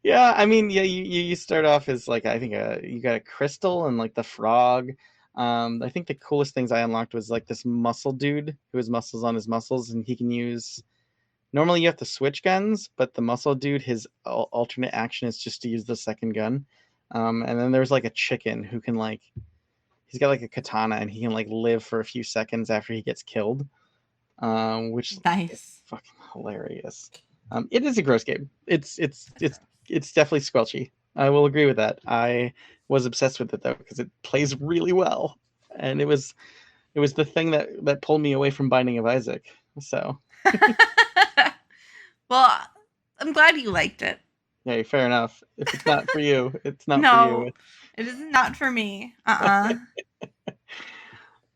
yeah, I mean, yeah, you start off as like I think you got a crystal and like the frog. I think the coolest things I unlocked was like this muscle dude who has muscles on his muscles, and he can use. Normally, you have to switch guns, but the muscle dude, his alternate action is just to use the second gun. And then there's like a chicken who can like he's got like a katana and he can like live for a few seconds after he gets killed, which is Nice. fucking hilarious. It is a gross game. It's definitely squelchy. I will agree with that. I was obsessed with it though because it plays really well, and it was the thing that pulled me away from Binding of Isaac. So Well, I'm glad you liked it. yeah, fair enough. If it's not for you, it's not for No, you. it is not for me. Uh-uh.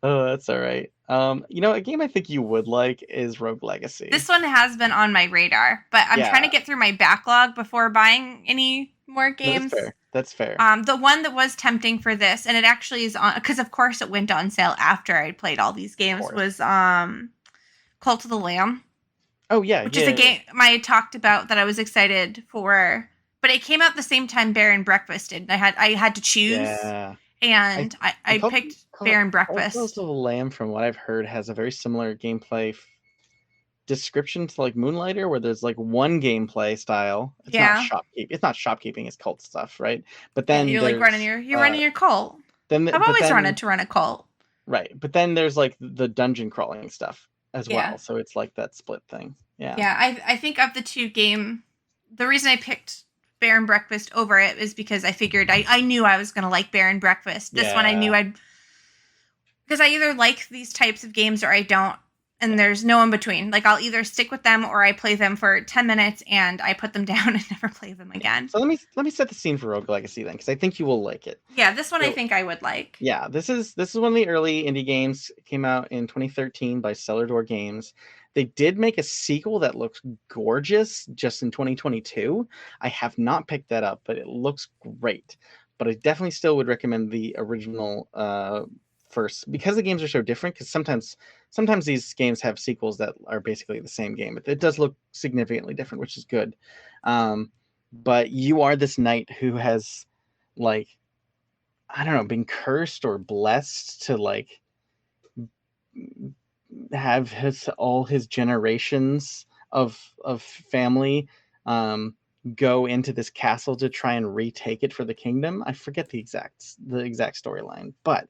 Oh, that's all right. A game I think you would like is Rogue Legacy. This one has been on my radar, but I'm trying to Yeah, get through my backlog before buying any more no, that's games. fair. That's fair. The one that was tempting for this, and it actually is on because of course it went on sale after I played all these Of games, course. was Cult of the Lamb, Oh yeah, which is a yeah, game I talked about that I was excited for. But it came out the same time Bear and Breakfast did. I had to choose, yeah. I and I Cult picked Cult Bear and Cult Breakfast. of the Lamb, from what I've heard, has a very similar gameplay description to like Moonlighter, where there's like one gameplay style. Yeah, It's not shopkeeping. It's cult stuff, right? But yeah, then there's you're running your cult. then I've but always wanted then to run a cult. right. But then there's like the dungeon crawling stuff as Yeah. well. So it's like that split thing. Yeah. Yeah, I think of the two the reason I picked Bear and Breakfast over it is because I figured I knew I was gonna like Bear and Breakfast. This one I Yeah. knew I'd because I either like these types of games or I don't, and there's no in between. Like I'll either stick with them or I play them for 10 minutes and I put them down and never play them again. So let me set the scene for Rogue Legacy then, because I think you will like it. Yeah, this one I So think I would like. yeah, this is one of the early indie games. It came out in 2013 by Cellar Door Games. They did make a sequel that looks gorgeous just in 2022. I have not picked that up, but it looks great. But I definitely still would recommend the original first, because the games are so different. Because sometimes these games have sequels that are basically the same game, but it does look significantly different, which is good. But you are this knight who has like I don't know, been cursed or blessed to like have all his generations of family um go into this castle to try and retake it for the kingdom. I forget the exact storyline, but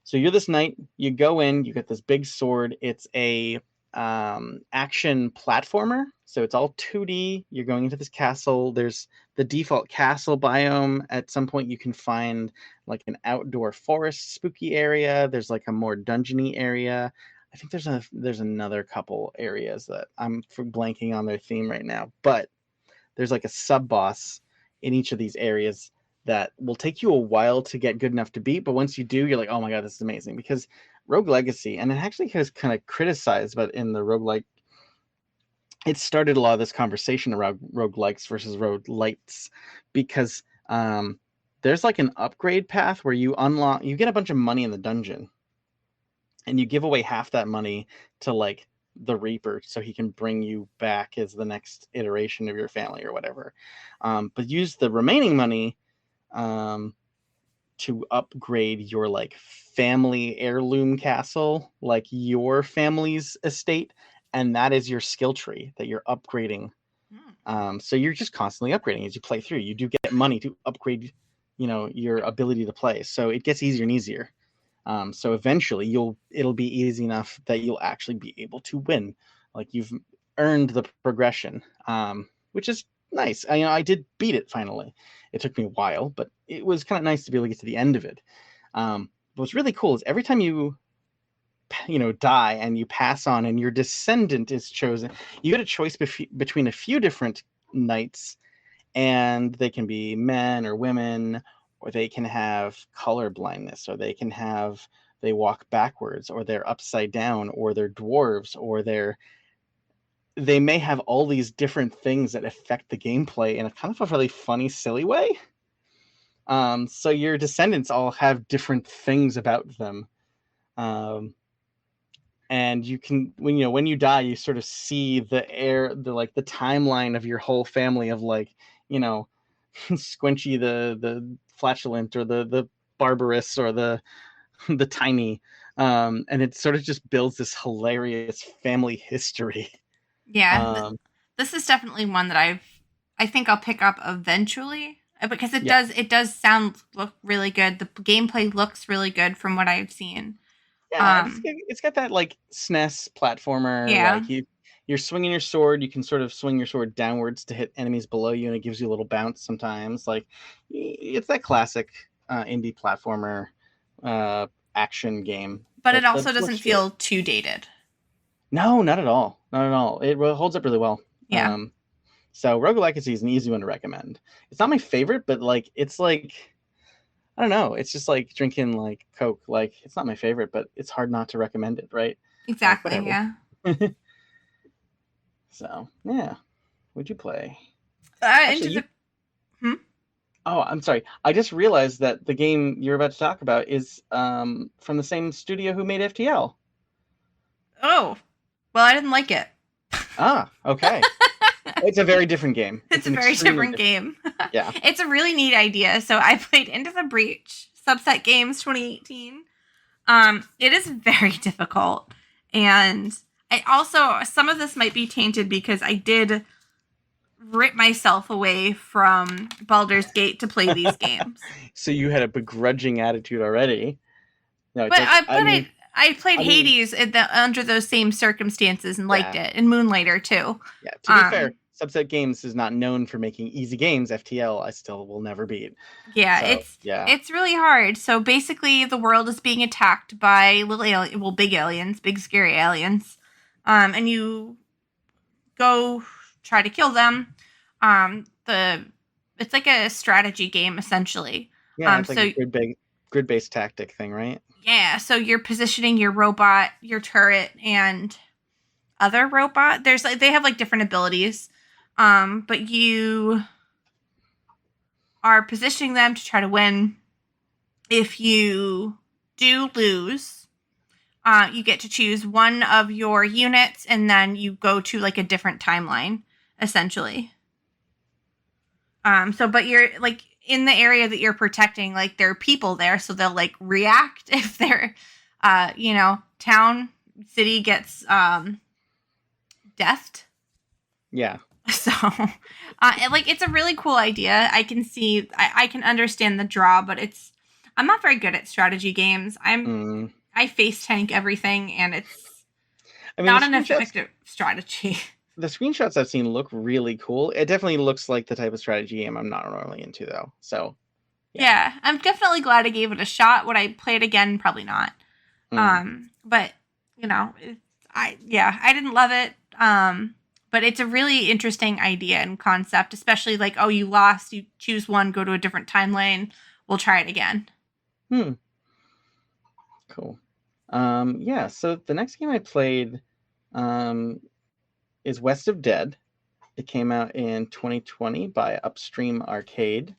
so you're this knight, you go in, you get this big sword. It's a action platformer. So it's all 2D. You're going into this castle. There's the default castle biome. At some point, you can find like an outdoor forest spooky area. There's like a more dungeony area. I think there's another couple areas that I'm blanking on their theme right now, but there's like a sub boss in each of these areas that will take you a while to get good enough to beat. But once you do, you're like, oh my God, this is amazing. Because Rogue Legacy, and it actually has kind of criticized, but in the roguelike, it started a lot of this conversation around roguelikes versus roguelites, because there's like an upgrade path where you get a bunch of money in the dungeon, and you give away half that money to like the Reaper so he can bring you back as the next iteration of your family or whatever. But use the remaining money um, to upgrade your like family heirloom castle, like your family's estate, and that is your skill tree that you're upgrading. So you're just constantly upgrading as you play through. You do get money to upgrade, your ability to play. So it gets easier and easier. So eventually it'll be easy enough that you'll actually be able to win. Like you've earned the progression, which is nice. I did beat it finally. It took me a while, but it was kind of nice to be able to get to the end of it. What's really cool is every time you die and you pass on and your descendant is chosen, you get a choice between a few different knights, and they can be men or women, or they can have color blindness, or they walk backwards, or they're upside down, or they're dwarves, or they may have all these different things that affect the gameplay in a kind of a really funny, silly way. So your descendants all have different things about them. And you can, when you die, you sort of see the timeline of your whole family of Squinchy the flatulent, or the barbarous, or the tiny, and it sort of just builds this hilarious family history. Yeah, this is definitely one that I think I'll pick up eventually because Yeah. it does look really good. The gameplay looks really good from what I've seen. Yeah, it's got that like SNES platformer, Yeah, like you're swinging your sword, you can sort of swing your sword downwards to hit enemies below you, and it gives you a little bounce sometimes. Like it's that classic indie platformer action game but it that also looks doesn't good. feel too dated. No, not at all. Not at all. It holds up really well. Yeah, So Roguelike is an easy one to recommend. It's not my favorite, but it's like, I don't know. It's just like drinking like Coke. Like it's not my favorite, but it's hard not to recommend it, right? Like exactly. whatever. Yeah. So yeah, would you play? Into Actually, the hmm? Oh, I'm sorry. I just realized that the game you're about to talk about is from the same studio who made FTL. Oh, well, I didn't like it. Ah, okay. It's a very different game. It's It's a an very extremely different different. game. Yeah. It's a really neat idea. So I played Into the Breach, Subset Games 2018. It is very difficult, and I also, some of this might be tainted because I did rip myself away from Baldur's Gate to play these games. So you had a begrudging attitude already. No, But that's. I mean, I played I mean, Hades under those same circumstances and liked yeah, it, and Moonlighter too. yeah. To be fair, Um, Subset Games is not known for making easy games. FTL, I still will never beat. yeah, So yeah, it's really hard. So basically, the world is being attacked by big aliens, big scary aliens, and you go try to kill them. The It's like a strategy game essentially. yeah. It's like a So grid based tactic thing, right? yeah, so you're positioning your robot, your turret, and other robot. There's like they have like different abilities, but you are positioning them to try to win. If you do lose, you get to choose one of your units, and then you go to like a different timeline, essentially. But you're like in the area that you're protecting, like there are people there, so they'll like react if their, town city gets deathed. Yeah. So, it's a really cool idea. I can understand the draw, but I'm not very good at strategy games. Mm. I face tank everything, and it's I mean, not an effective strategy. the screenshots I've seen look really cool. It definitely looks like the type of strategy game I'm not normally into, though. So, yeah. Yeah, I'm definitely glad I gave it a shot. Would I play it again? Probably not. Mm. But I didn't love it. But it's a really interesting idea and concept, especially like, oh, you lost, you choose one, go to a different timeline, we'll try it again. Cool. Yeah, so the next game I played is West of Dead. It came out in 2020 by Upstream Arcade,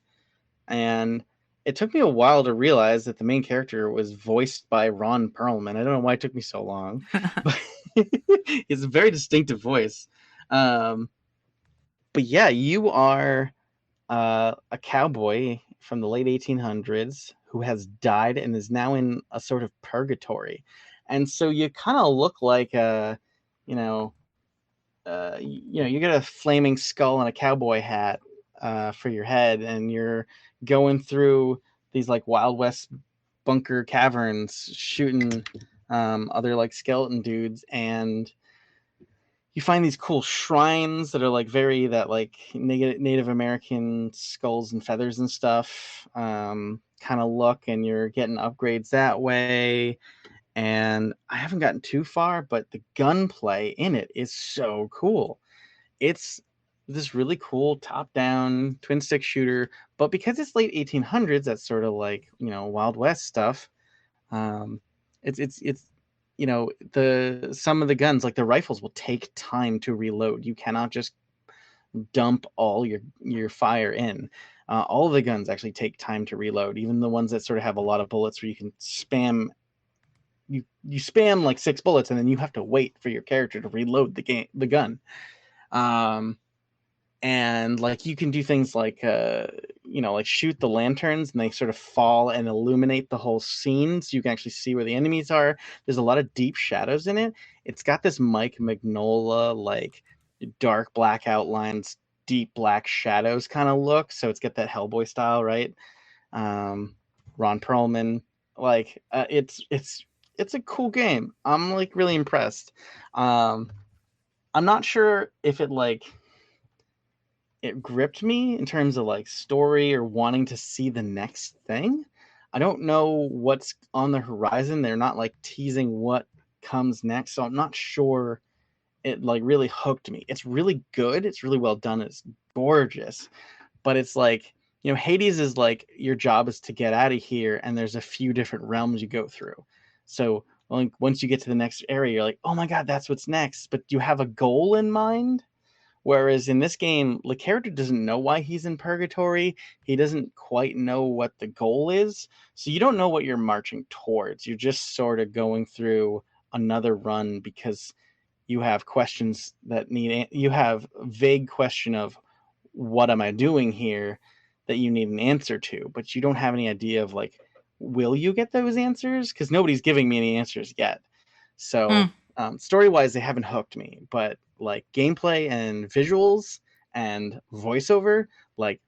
and it took me a while to realize that the main character was voiced by Ron Perlman. I don't know why it took me so long, but it's a very distinctive voice. But yeah, you are a cowboy from the late 1800s who has died and is now in a sort of purgatory. And so you kind of look like a, you get a flaming skull and a cowboy hat for your head, and you're going through these like Wild West bunker caverns shooting other like skeleton dudes, and you find these cool shrines that are like like Native American skulls and feathers and stuff kind of look, and you're getting upgrades that way. And I haven't gotten too far, but the gunplay in it is so cool. It's this really cool top-down twin stick shooter, but because it's late 1800s, that's sort of like, Wild West stuff. Um, it's the some of the guns, like the rifles, will take time to reload. You cannot just dump all your fire in. All of the guns actually take time to reload, even the ones that sort of have a lot of bullets where you can spam you spam like 6 bullets, and then you have to wait for your character to reload the gun. And like you can do things like like shoot the lanterns, and they sort of fall and illuminate the whole scene, so you can actually see where the enemies are. There's a lot of deep shadows in it. It's got this Mike Mignola like dark black outlines, deep black shadows kind of look, so it's got that Hellboy style, right? Ron Perlman, like it's a cool game. I'm like really impressed. I'm not sure if it gripped me in terms of like story or wanting to see the next thing. I don't know what's on the horizon. They're not like teasing what comes next, so I'm not sure it like really hooked me. It's really good. It's really well done. It's gorgeous, but it's like, Hades is like your job is to get out of here, and there's a few different realms you go through. So like once you get to the next area, you're like, oh my god, that's what's next. But you have a goal in mind. Whereas in this game, the character doesn't know why he's in purgatory. He doesn't quite know what the goal is. So you don't know what you're marching towards. You're just sort of going through another run because you have questions you have a vague question of what am I doing here that you need an answer to, but you don't have any idea of like, will you get those answers? Because nobody's giving me any answers yet. So story-wise, they haven't hooked me, but like gameplay and visuals and voiceover, like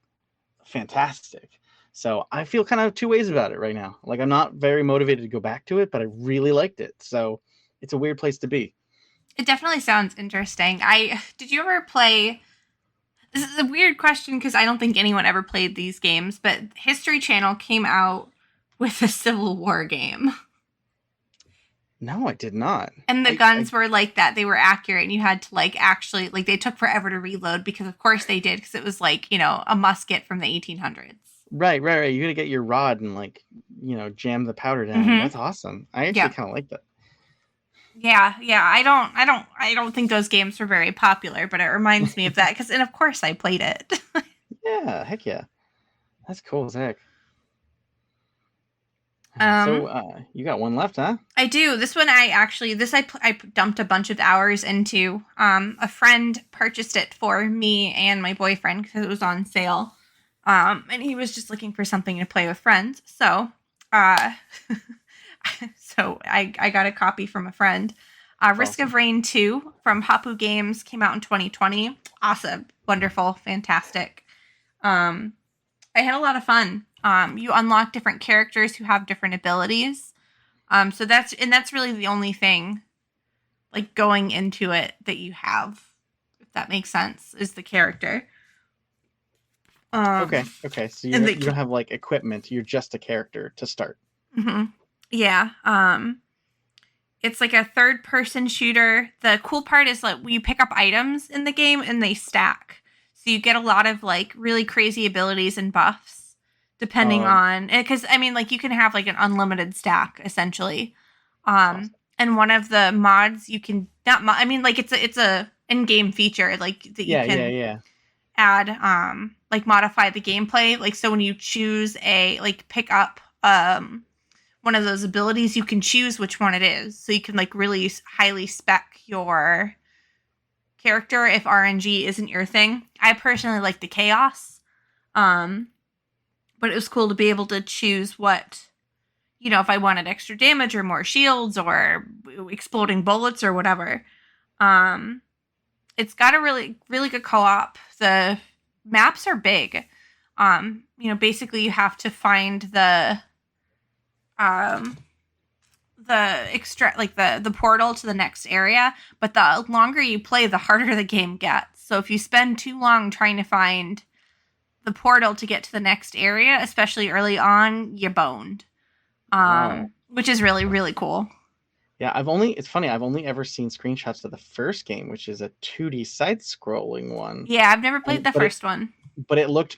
fantastic. So I feel kind of two ways about it right now. Like I'm not very motivated to go back to it, but I really liked it. So it's a weird place to be. It definitely sounds interesting. Did you ever play? This is a weird question because I don't think anyone ever played these games, but History Channel came out with a Civil War game. No, I did not. And the guns were like that. They were accurate, and you had to like actually like they took forever to reload because of course they did, because it was like, a musket from the 1800s. Right. You're gonna get your rod and like, jam the powder down. Mm-hmm. That's awesome. I actually kind of like that. Yeah. I don't think those games were very popular, but it reminds me of that and of course I played it. Yeah, heck yeah. That's cool as heck. So you got one left, huh? I do. This one I dumped a bunch of hours into. A friend purchased it for me and my boyfriend because it was on sale. And he was just looking for something to play with friends. So I got a copy from a friend. Risk of Rain 2 from Hapu Games came out in 2020. Awesome. Wonderful. Fantastic. I had a lot of fun. You unlock different characters who have different abilities. So that's really the only thing like going into it that you have, if that makes sense, is the character. Okay. So you don't have like equipment. You're just a character to start. Mm-hmm. Yeah. It's like a third-person shooter. The cool part is like you pick up items in the game and they stack. So you get a lot of like really crazy abilities and buffs depending on, because I mean like you can have like an unlimited stack essentially. Awesome. And one of the mods you can it's a in-game feature like that you can add like modify the gameplay. Like so when you choose pick up one of those abilities, you can choose which one it is. So you can like really highly spec your character if RNG isn't your thing. I personally like the chaos. But it was cool to be able to choose what, if I wanted extra damage or more shields or exploding bullets or whatever. It's got a really good co-op. The maps are big. Basically you have to find um the extra like the portal to the next area, but the longer you play, the harder the game gets. So if you spend too long trying to find the portal to get to the next area, especially early on, you boned. Wow. Which is really cool. Yeah, it's funny, I've only ever seen screenshots of the first game, which is a 2D side-scrolling one. Yeah, I've never played And the first one. but it looked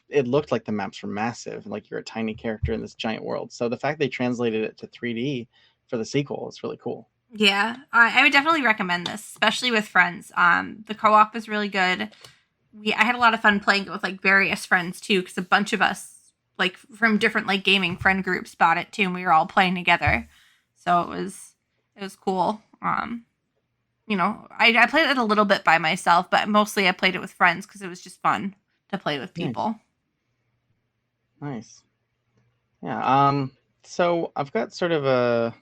like the maps were massive, like you're a tiny character in this giant world. So the fact they translated it to 3D for the sequel is really cool. Yeah, I would definitely recommend this, especially with friends. The co-op is really good. I had a lot of fun playing it with like various friends too, because a bunch of us like from different like gaming friend groups bought it too, and we were all playing together. So it was cool. I played it a little bit by myself, but mostly I played it with friends because it was just fun to play with Nice. people. Nice. Yeah. So I've got sort of a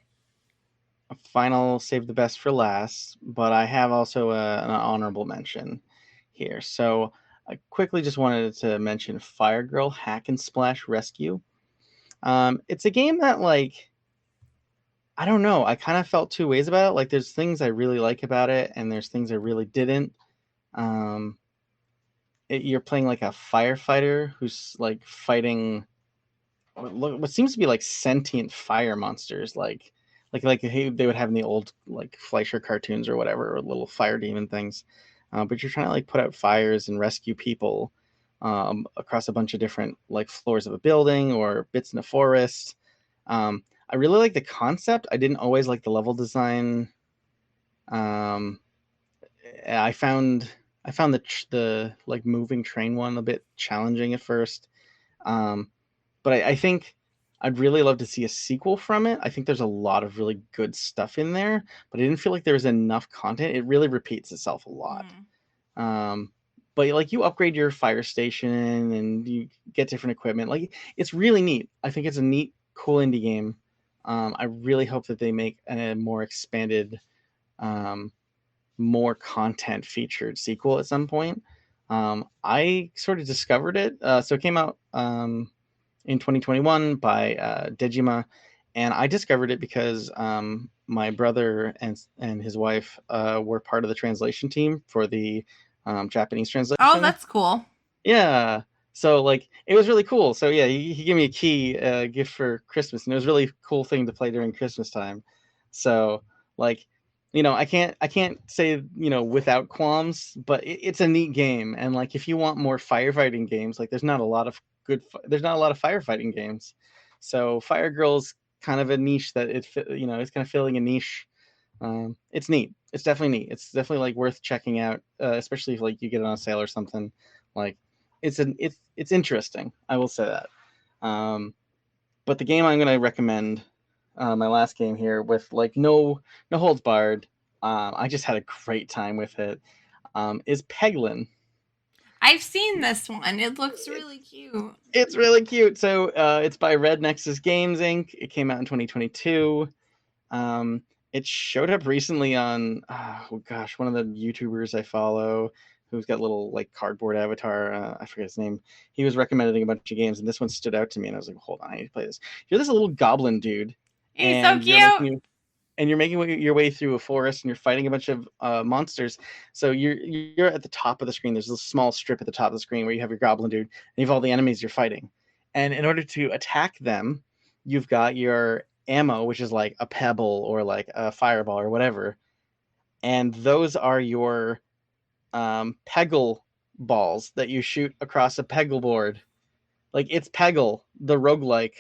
final save the best for last, but I have also an honorable mention here. So I quickly just wanted to mention Fire Girl Hack and Splash Rescue. It's a game that, like, I don't know, I kind of felt two ways about it. Like, there's things I really like about it, and there's things I really didn't. Um, you're playing like a firefighter who's like fighting what seems to be like sentient fire monsters, like they would have in the old like Fleischer cartoons or whatever, or little fire demon things. But you're trying to like put out fires and rescue people across a bunch of different like floors of a building or bits in a forest. I really like the concept. I didn't always like the level design. Um, I found the like moving train one a bit challenging at first. Um, but I think I'd really love to see a sequel from it. I think there's a lot of really good stuff in there, but I didn't feel like there was enough content. It really repeats itself a lot. Mm. Um, but like you upgrade your fire station and you get different equipment. Like it's really neat. I think it's a neat, cool indie game. I really hope that they make a more expanded, um, more content featured sequel at some point. I sort of discovered it. So it came out in 2021 by Dejima, and I discovered it because my brother and his wife were part of the translation team for the Japanese Oh, translation. that's cool. Yeah, so like it was really cool. So yeah, he gave me a key gift for Christmas, and it was a really cool thing to play during Christmas time. So like, I can't say without qualms, but it's a neat game, and like if you want more firefighting games, like there's not a lot of firefighting games. So Fire Girl's kind of a niche that it's kind of filling a niche. It's neat. It's definitely neat. It's definitely like worth checking out, especially if like you get it on sale or something. Like it's interesting. I will say that. Um, but the game I'm going to recommend, my last game here with like no holds barred. I just had a great time with it. Is Peglin. I've seen this one. It looks really cute. It's really cute. So it's by Red Nexus Games Inc. It came out in 2022. Um, it showed up recently on, oh gosh, one of the YouTubers I follow, who's got little like cardboard avatar. I forget his name. He was recommending a bunch of games, and this one stood out to me, and I was like, hold on, I need to play this. You're this little goblin dude, He's so and cute. you're making your way through a forest, and you're fighting a bunch of monsters. So you're at the top of the screen. There's a small strip at the top of the screen where you have your goblin dude, and you have all the enemies you're fighting. And in order to attack them, you've got your ammo, which is like a pebble or like a fireball or whatever, and those are your peggle balls that you shoot across a peggle board. Like it's Peggle, the roguelike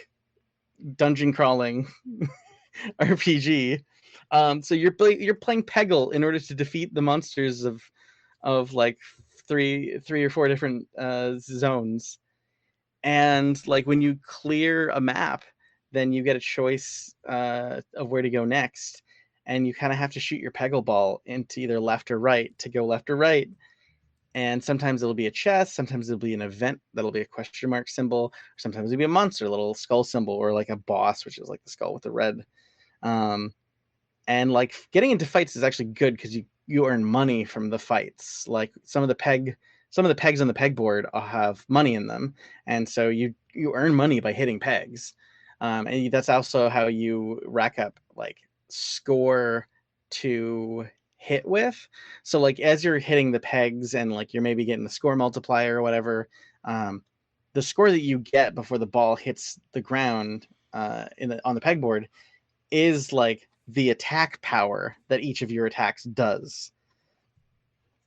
dungeon crawling RPG. So you're playing Peggle in order to defeat the monsters of like three or four different zones. And like when you clear a map, then you get a choice of where to go next, and you kind of have to shoot your Peggle ball into either left or right to go left or right. And sometimes it'll be a chest, sometimes it'll be an event that'll be a question mark symbol, or sometimes it'll be a monster, a little skull symbol, or like a boss, which is like the skull with the red. Um, and like getting into fights is actually good because you earn money from the fights. Like some of the pegs on the pegboard have money in them, and so you earn money by hitting pegs. And that's also how you rack up like score to hit with. So like as you're hitting the pegs and like you're maybe getting the score multiplier or whatever, the score that you get before the ball hits the ground on the pegboard is like the attack power that each of your attacks does.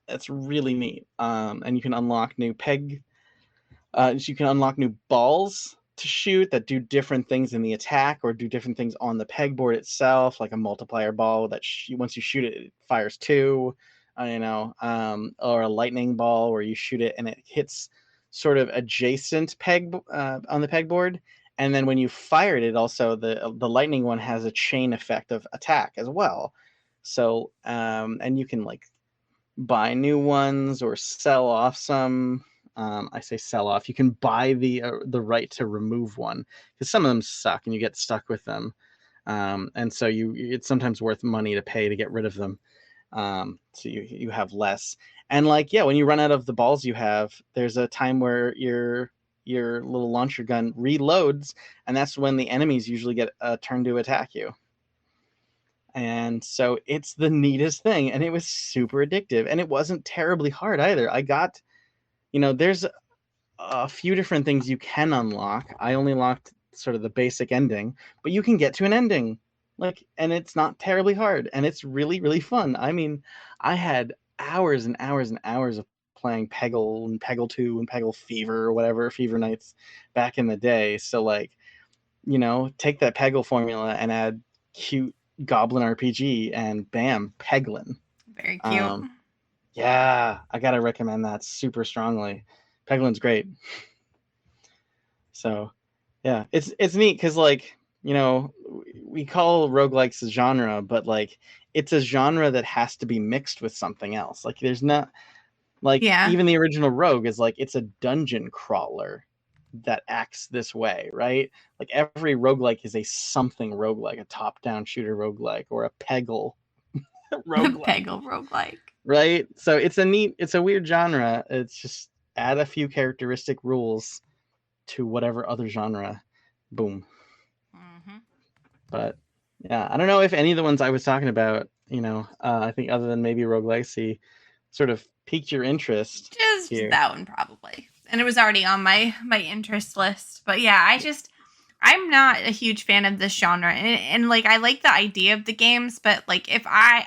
That's really neat. And you can unlock new you can unlock new balls to shoot that do different things in the attack or do different things on the pegboard itself, like a multiplier ball that once you shoot it, it fires 2, or a lightning ball where you shoot it and it hits sort of adjacent peg on the pegboard. And then when you fire it, also the lightning one has a chain effect of attack as well. So and you can like buy new ones or sell off some. I say sell off. You can buy the right to remove one because some of them suck and you get stuck with them. And so it's sometimes worth money to pay to get rid of them. So you have less. And like, yeah, when you run out of the balls you have, there's a time where your little launcher gun reloads, and that's when the enemies usually get a turn to attack you. And so it's the neatest thing, and it was super addictive, and it wasn't terribly hard either. I got, there's a few different things you can unlock. I only locked sort of the basic ending, but you can get to an ending, and it's not terribly hard, and it's really, really fun. I mean, I had hours and hours and hours of playing Peggle and Peggle 2 and Peggle Fever or whatever, Fever Nights back in the day. So take that Peggle formula and add cute Goblin RPG and bam, Peglin. Very cute. Yeah, I gotta recommend that super strongly. Peglin's great. So yeah, it's neat because we call roguelikes a genre, but it's a genre that has to be mixed with something else. Like there's not even the original Rogue is it's a dungeon crawler that acts this way, right? Like every roguelike is a something roguelike, a top-down shooter roguelike, or a Peggle roguelike. Peggle roguelike. Right? So it's a weird genre. It's just add a few characteristic rules to whatever other genre. Boom. Mm-hmm. But yeah, I don't know if any of the ones I was talking about, I think other than maybe Rogue Legacy, sort of piqued your interest. Just here. That one probably. And it was already on my interest list. But yeah, I'm not a huge fan of this genre. And I like the idea of the games, but if I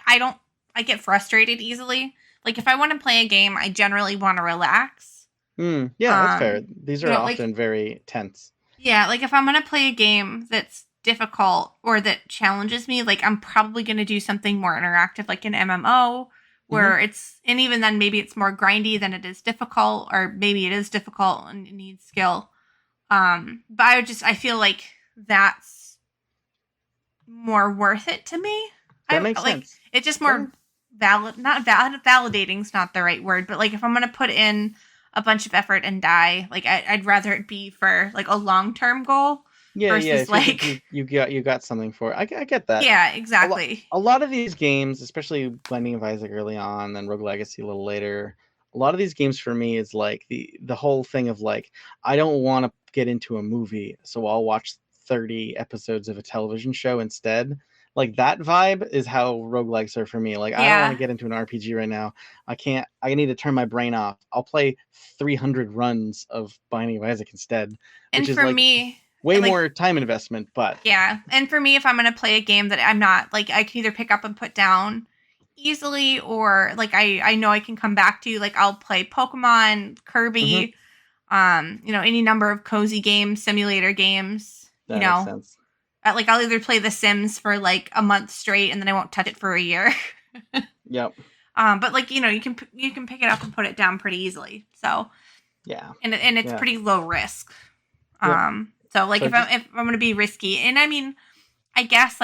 get frustrated easily. If I want to play a game, I generally want to relax. Yeah, that's fair. These are often very tense. Yeah, if I'm going to play a game that's difficult or that challenges me, I'm probably going to do something more interactive, like an MMO, where and even then maybe it's more grindy than it is difficult, or maybe it is difficult and it needs skill. But I feel like that's more worth it to me. That makes sense. It's just more validating's not the right word, but if I'm going to put in a bunch of effort and die, I'd rather it be for a long-term goal. Versus you got something for it. I get that. Yeah, exactly. A lot of these games, especially Binding of Isaac early on, then Rogue Legacy a little later, a lot of these games for me is the whole thing of I don't want to get into a movie, so I'll watch 30 episodes of a television show instead. That vibe is how roguelikes are for me. I don't want to get into an RPG right now. I need to turn my brain off. I'll play 300 runs of Binding of Isaac instead. And for me, way more time investment, but yeah. And for me, if I'm going to play a game that I'm not I can either pick up and put down easily, or I know I can come back to, I'll play Pokemon, Kirby, any number of cozy games, simulator games. That makes sense. I'll either play The Sims for a month straight and then I won't touch it for a year. Yep. But you can pick it up and put it down pretty easily. So yeah, and it's pretty low risk. Yep. So if I'm going to be risky, and I mean, I guess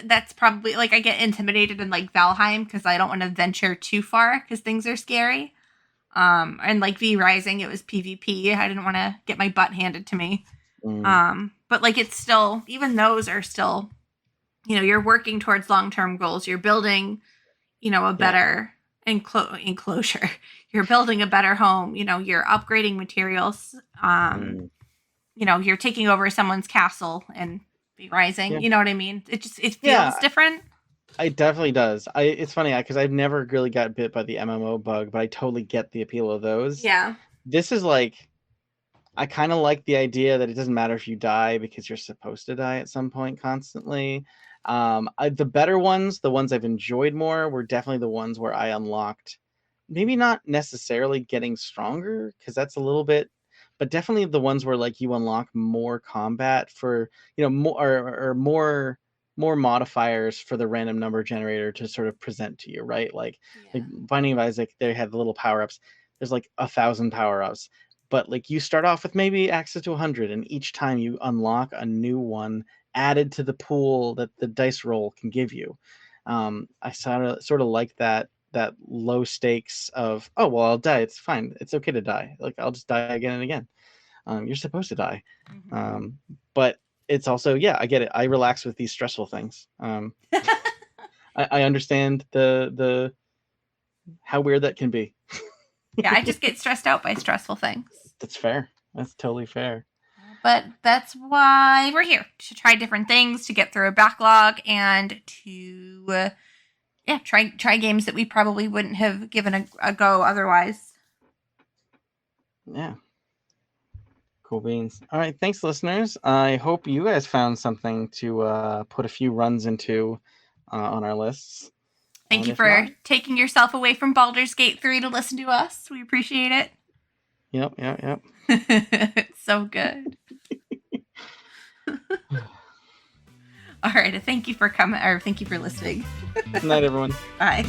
that's probably I get intimidated in Valheim because I don't want to venture too far because things are scary. And V Rising, it was PvP. I didn't want to get my butt handed to me. But it's still, even those are still, you're working towards long-term goals. You're building, a better enclosure. You're building a better home. You're upgrading materials. You're taking over someone's castle and rising. Yeah. You know what I mean? It feels Yeah. different. It definitely does. It's funny because I've never really got bit by the MMO bug, but I totally get the appeal of those. Yeah. This is like, I kind of like the idea that it doesn't matter if you die because you're supposed to die at some point constantly. The better ones, the ones I've enjoyed more, were definitely the ones where I unlocked, maybe not necessarily getting stronger, because that's a little bit, but definitely the ones where like you unlock more combat for, more or more modifiers for the random number generator to sort of present to you, right? Like Binding of Isaac, they had the little power-ups. There's like 1,000 power-ups, but like you start off with maybe access to 100, and each time you unlock a new one added to the pool that the dice roll can give you. I sort of like that low stakes of, oh well, I'll die, it's fine, it's okay to die, like I'll just die again and again. You're supposed to die. But it's also, I get it, I relax with these stressful things. I understand the how weird that can be. I just get stressed out by stressful things. That's fair. That's totally fair. But that's why we're here, to try different things, to get through a backlog, and to try games that we probably wouldn't have given a go otherwise. Yeah. Cool beans. All right, thanks, listeners. I hope you guys found something to put a few runs into on our lists. Thank you for taking yourself away from Baldur's Gate 3 to listen to us. We appreciate it. Yep. It's so good. All right. Thank you for coming, or thank you for listening. Good night, everyone. Bye.